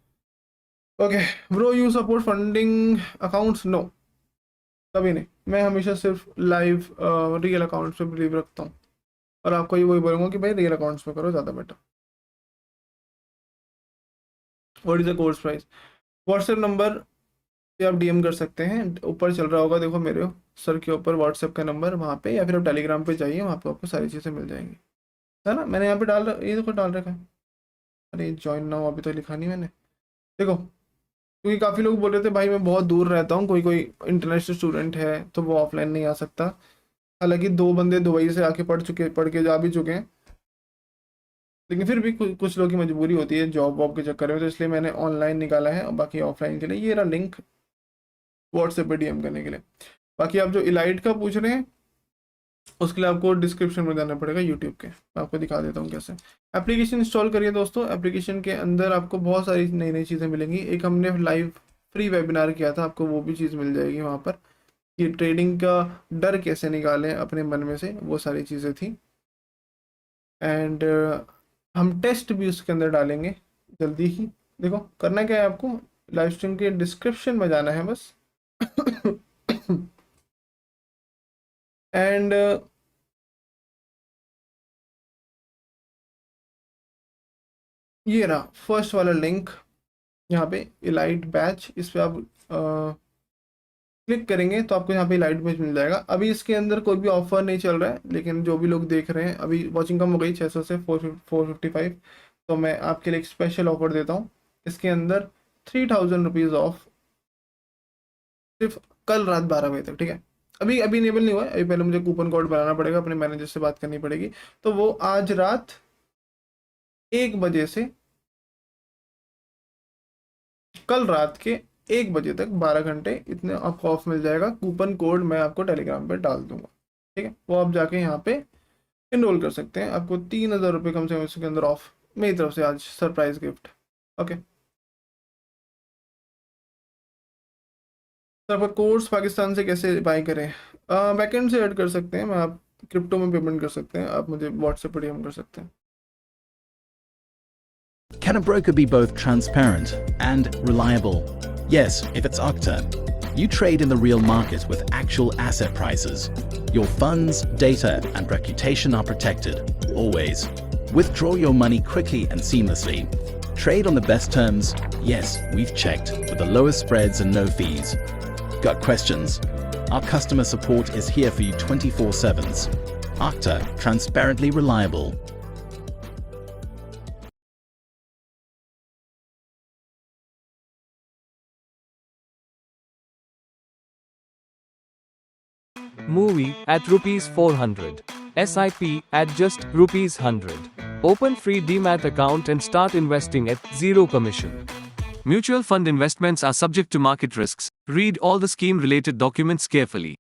Okay bro, you support funding accounts? No, कभी नहीं। मैं हमेशा सिर्फ लाइव रियल अकाउंट्स पे बिलीव रखता हूँ, और आपको ये वही बोलूँगा कि भाई रियल अकाउंट्स पे करो, ज़्यादा better. What is the course price? WhatsApp number पे आप डीएम कर सकते हैं, ऊपर चल रहा होगा, देखो मेरे सर के ऊपर व्हाट्सएप का नंबर, वहाँ पे, या फिर आप टेलीग्राम पे जाइए, वहाँ पे आपको सारी चीज़ें मिल जाएंगी, है ना। मैंने यहाँ पे ये देखो डाल रखा है। अरे ज्वाइन नाउ अभी तो लिखा नहीं मैंने, देखो, क्योंकि काफ़ी लोग बोल रहे थे भाई मैं बहुत दूर रहता हूँ, कोई इंटरनेशनल स्टूडेंट है तो वो ऑफलाइन नहीं आ सकता। हालांकि 2 बंदे दुबई से आके पढ़ के जा भी चुके हैं, लेकिन फिर भी कुछ लोगों की मजबूरी होती है जॉब वॉब के चक्कर में, तो इसलिए मैंने ऑनलाइन निकाला है, और बाकी ऑफलाइन के लिए ये रहा लिंक व्हाट्सएप पे डीएम करने के लिए। बाकी आप जो इलाइट का पूछ रहे हैं उसके लिए आपको डिस्क्रिप्शन में जाना पड़ेगा यूट्यूब के, मैं आपको दिखा देता हूँ कैसे। एप्लीकेशन इंस्टॉल करिए दोस्तों, एप्लीकेशन के अंदर आपको बहुत सारी नई नई चीज़ें मिलेंगी। एक हमने लाइव फ्री वेबिनार किया था, आपको वो भी चीज़ मिल जाएगी वहाँ पर, कि ट्रेडिंग का डर कैसे निकालें अपने मन में से, वो सारी चीज़ें थी। एंड हम टेस्ट भी उसके अंदर डालेंगे जल्दी ही। देखो करना क्या है, आपको लाइव स्ट्रीम के डिस्क्रिप्शन में जाना है बस एंड ये रहा फर्स्ट वाला लिंक, यहाँ पे इलाइट बैच, इस पर आप क्लिक करेंगे तो आपको यहाँ पे इलाइट बैच मिल जाएगा। अभी इसके अंदर कोई भी ऑफर नहीं चल रहा है, लेकिन जो भी लोग देख रहे हैं, अभी वॉचिंग कम हो गई 600 से 455, तो मैं आपके लिए एक स्पेशल ऑफर देता हूँ। इसके अंदर 3000 रुपीज़ ऑफ सिर्फ कल रात 12 बजे तक, ठीक है। अभी इनेबल नहीं हुआ है, अभी पहले मुझे कूपन कोड बनाना पड़ेगा, अपने मैनेजर से बात करनी पड़ेगी, तो वो आज रात 1 बजे से कल रात के 1 बजे तक 12 घंटे इतने आपको ऑफ मिल जाएगा। कूपन कोड मैं आपको टेलीग्राम पे डाल दूंगा, ठीक है। वो आप जाके यहाँ पे इनरोल कर सकते हैं, आपको 3000 रुपये कम से कम इसके अंदर ऑफ मेरी तरफ से आज सरप्राइज गिफ्ट। ओके सर, आपका कोर्स पाकिस्तान से कैसे बाय करें? बैकएंड से ऐड कर सकते हैं, मैं आप क्रिप्टो में पेमेंट कर सकते हैं, आप मुझे व्हाट्सएप पर डीएम कर सकते हैं। Can a broker be both transparent and reliable? Yes, if it's Okta. You trade in the real market with actual asset prices. Your funds, data, and reputation are protected, always. Withdraw your money quickly and seamlessly. Trade on the best terms? Yes, we've checked, with the lowest spreads and no fees. Got questions? Our customer support is here for you 24/7. Arcta, transparently reliable. Movie at rupees 400. SIP at just rupees 100. Open free Demat account and start investing at zero commission. Mutual fund investments are subject to market risks. Read all the scheme related documents carefully.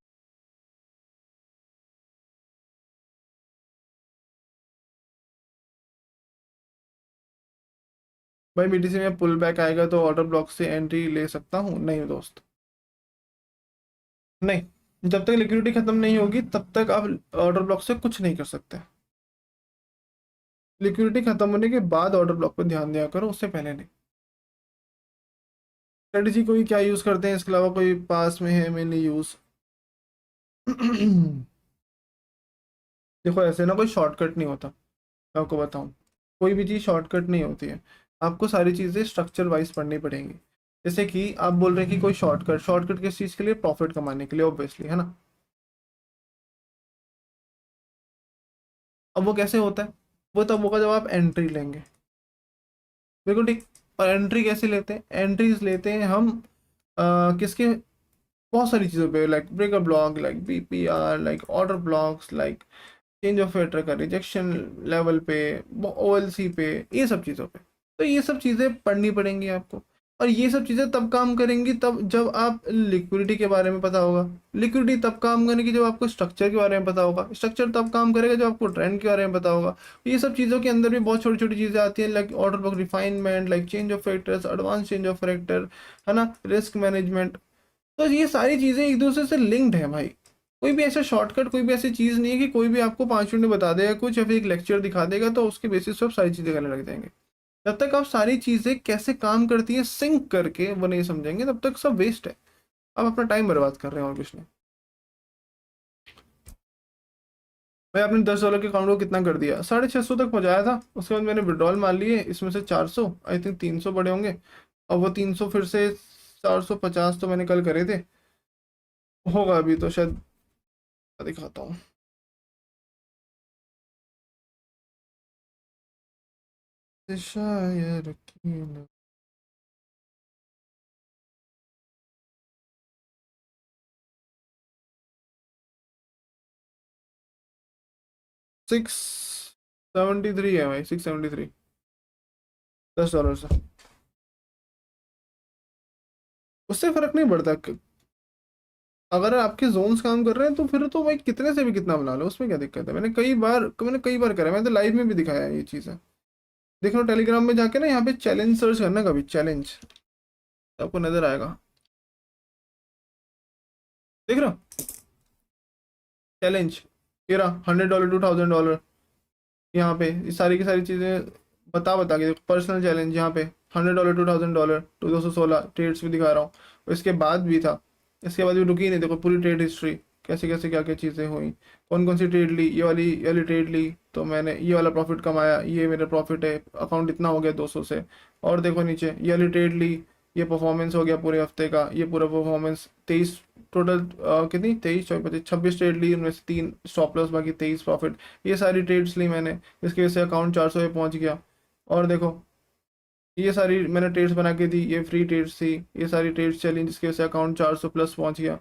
भाई BTC में pull back आएगा तो order block से entry ले सकता हूँ? नहीं दोस्त, नहीं। जब तक लिक्विडिटी खत्म नहीं होगी तब तक आप ऑर्डर ब्लॉक से कुछ नहीं कर सकते। लिक्विडिटी खत्म होने के बाद ऑर्डर ब्लॉक पर ध्यान दिया करो, उससे पहले नहीं। स्ट्रेटेजी कोई क्या यूज करते हैं इसके अलावा? कोई पास में है मैंने यूज देखो ऐसे ना कोई शॉर्टकट नहीं होता, मैं आपको बताऊं, कोई भी चीज़ शॉर्टकट नहीं होती है। आपको सारी चीज़ें स्ट्रक्चर वाइज पढ़नी पड़ेंगी। जैसे कि आप बोल रहे हैं कि कोई शॉर्टकट किस चीज़ के लिए? प्रॉफिट कमाने के लिए, ऑब्वियसली, है ना। अब वो कैसे होता है? वो तब होगा जब आप एंट्री लेंगे, बिल्कुल ठीक। और एंट्री कैसे लेते हैं? एंट्रीज लेते हैं हम किसके? बहुत सारी चीज़ों पे, like breaker block, like BPR, like order blocks, like change of address का रिजेक्शन लेवल पे, OLC पे, ये सब चीज़ों पे। तो ये सब चीज़ें पढ़नी पड़ेंगी आपको, और ये सब चीज़ें तब काम करेंगी तब जब आप लिक्विडिटी के बारे में पता होगा। लिक्विडिटी तब काम करेगी जब आपको स्ट्रक्चर के बारे में पता होगा। स्ट्रक्चर तब काम करेगा जब आपको ट्रेंड के बारे में पता होगा। ये सब चीज़ों के अंदर भी बहुत छोटी छोटी चीज़ें आती हैं, like order book refinement, like change of factors, advance change of factor, है ना, रिस्क मैनेजमेंट। तो ये सारी चीज़ें एक दूसरे से लिंक्ड है भाई। कोई भी ऐसा शॉर्टकट, कोई भी ऐसी चीज़ नहीं है कि कोई भी आपको 5 मिनट में बता देगा कुछ या फिर एक लेक्चर दिखा देगा तो उसके बेसिस पर आप सारी चीज़ें करने लग जाएंगे। जब तक आप सारी चीज़ें कैसे काम करती हैं सिंक करके वो नहीं समझेंगे तब तक सब वेस्ट है। आप अपना टाइम बर्बाद कर रहे हैं और कुछ नहीं। भाई आपने $10 के अकाउंट को कितना कर दिया? 650 तक पहुँचाया था, उसके बाद मैंने विड्रॉल मार लिए, इसमें से 400, आई थिंक 300 बड़े होंगे, और वो 300 फिर से 450 तो मैंने कल करे थे, होगा अभी तो शायद, दिखाता हूँ। शायर की न 673 है भाई, 673, $10 से। उससे फर्क नहीं पड़ता। अगर आपके जोन्स काम कर रहे हैं तो फिर तो भाई कितने से भी कितना बना लो, उसमें क्या दिक्कत है? मैंने कई बार करा, मैंने तो लाइव में भी दिखाया है ये चीज़ें। देख लो टेलीग्राम में जाके ना, यहाँ पे चैलेंज सर्च करना, कभी चैलेंज आपको नजर आएगा, देख रहे हो चैलेंज, ये रहा $100, $2000, यहाँ पे ये सारी की सारी चीज़ें बता के पर्सनल चैलेंज, यहाँ पे $100, $2000, 216 ट्रेड्स भी दिखा रहा हूँ। इसके बाद भी था, इसके बाद भी रुकी नहीं, देखो पूरी ट्रेड हिस्ट्री, कैसे कैसे क्या क्या चीज़ें हुई, कौन कौन सी ट्रेड ली, ये वाली ट्रेड ली तो मैंने ये वाला प्रॉफिट कमाया, ये मेरा प्रॉफिट है, अकाउंट इतना हो गया 200 से। और देखो नीचे ये वाली ट्रेड ली, ये परफॉर्मेंस हो गया पूरे हफ्ते का, ये पूरा परफॉर्मेंस 23 टोटल, कितनी 23 24 26 ट्रेड ली, उनमें से 3 स्टॉप लॉस, बाकी 23 प्रॉफिट। ये सारी ट्रेड्स ली मैंने, इसकी वजह से अकाउंट 400 पे पहुँच गया। और देखो ये सारी मैंने ट्रेड्स बना के दी, ये फ्री ट्रेड्स थी, ये सारी ट्रेड्स चली जिसकी वजह से अकाउंट 400 प्लस पहुँच गया।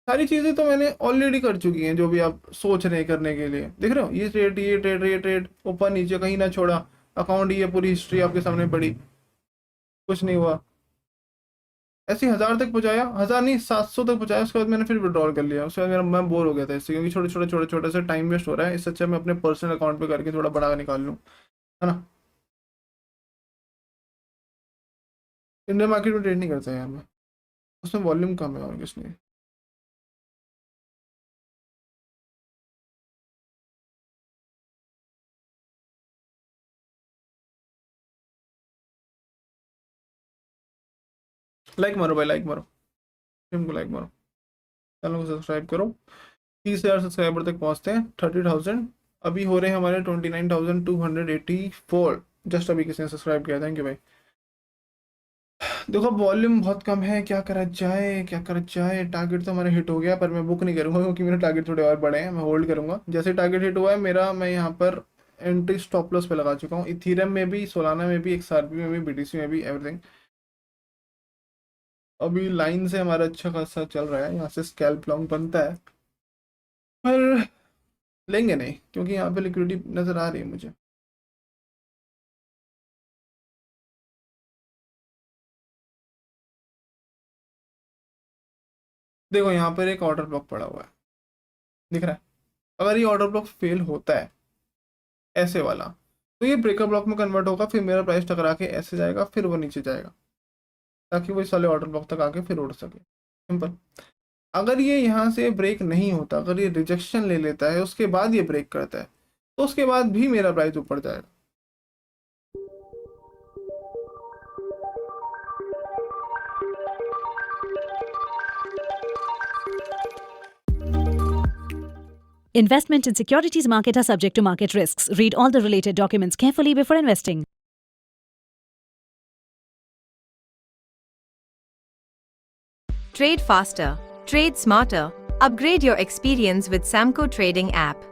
सारी चीज़ें तो मैंने ऑलरेडी कर चुकी हैं, जो भी आप सोच रहे हैं करने के लिए। देख रहे हो ये ट्रेड ऊपर नीचे कहीं ना छोड़ा, अकाउंट ये पूरी हिस्ट्री आपके सामने पड़ी, कुछ नहीं हुआ। ऐसे 1000 तक पहुँचाया, 1000 नहीं 700 तक पहुँचाया, उसके बाद मैंने फिर विड्रॉल कर लिया। उसके बाद मैं बोर हो गया था इससे, क्योंकि छोटे से टाइम वेस्ट हो रहा है। इससे अच्छा मैं अपने पर्सनल अकाउंट पे करके थोड़ा बड़ा निकाल लूँ, है ना। इंडियन मार्केट में ट्रेड नहीं करता यार मैं, उसमें वॉल्यूम कम है और कुछ नहीं। लाइक मारो भाई, लाइक मारो, फिल्म को लाइक मारो, चैनल को सब्सक्राइब करो। 30,000 सब्सक्राइबर तक पहुंचते हैं, 30,000 अभी हो रहे हैं हमारे 29,284। जस्ट अभी किसी ने सब्सक्राइब किया, थैंक यू भाई। देखो वॉल्यूम बहुत कम है, क्या करा जाए क्या करा जाए। टारगेट तो हमारा हिट हो गया, पर मैं बुक नहीं करूंगा क्योंकि मेरे टारगेट थोड़े और बड़े हैं। मैं होल्ड करूंगा, जैसे टारगेट हिट हुआ है मेरा, मैं यहाँ पर एंट्री स्टॉप लॉस पे लगा चुका हूँ। इथीरियम में भी, सोलाना में भी, XRP में भी, BTC में भी, एवरीथिंग। अभी लाइन से हमारा अच्छा खासा चल रहा है, यहाँ से स्कैल्प लॉन्ग बनता है, पर लेंगे नहीं क्योंकि यहाँ पे लिक्विडिटी नज़र आ रही है मुझे। देखो यहाँ पर एक ऑर्डर ब्लॉक पड़ा हुआ है, दिख रहा है। अगर ये ऑर्डर ब्लॉक फेल होता है ऐसे वाला, तो ये ब्रेकर ब्लॉक में कन्वर्ट होगा, फिर मेरा प्राइस टकरा के ऐसे जाएगा, फिर वो नीचे जाएगा, ताकि वो इस वाले ऑर्डर ब्लॉक तक आके फिर उड़ सके। सिंपल। अगर ये यहाँ से ब्रेक नहीं होता, अगर ये रिजेक्शन ले लेता है, उसके बाद ये ब्रेक करता है, तो उसके बाद भी मेरा प्राइस ऊपर जाएगा। Investment in securities market are subject to market risks. Read all the related documents carefully before investing. Trade faster, trade smarter, upgrade your experience with Samco Trading app.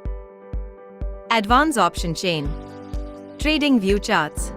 Advanced option chain, trading view charts,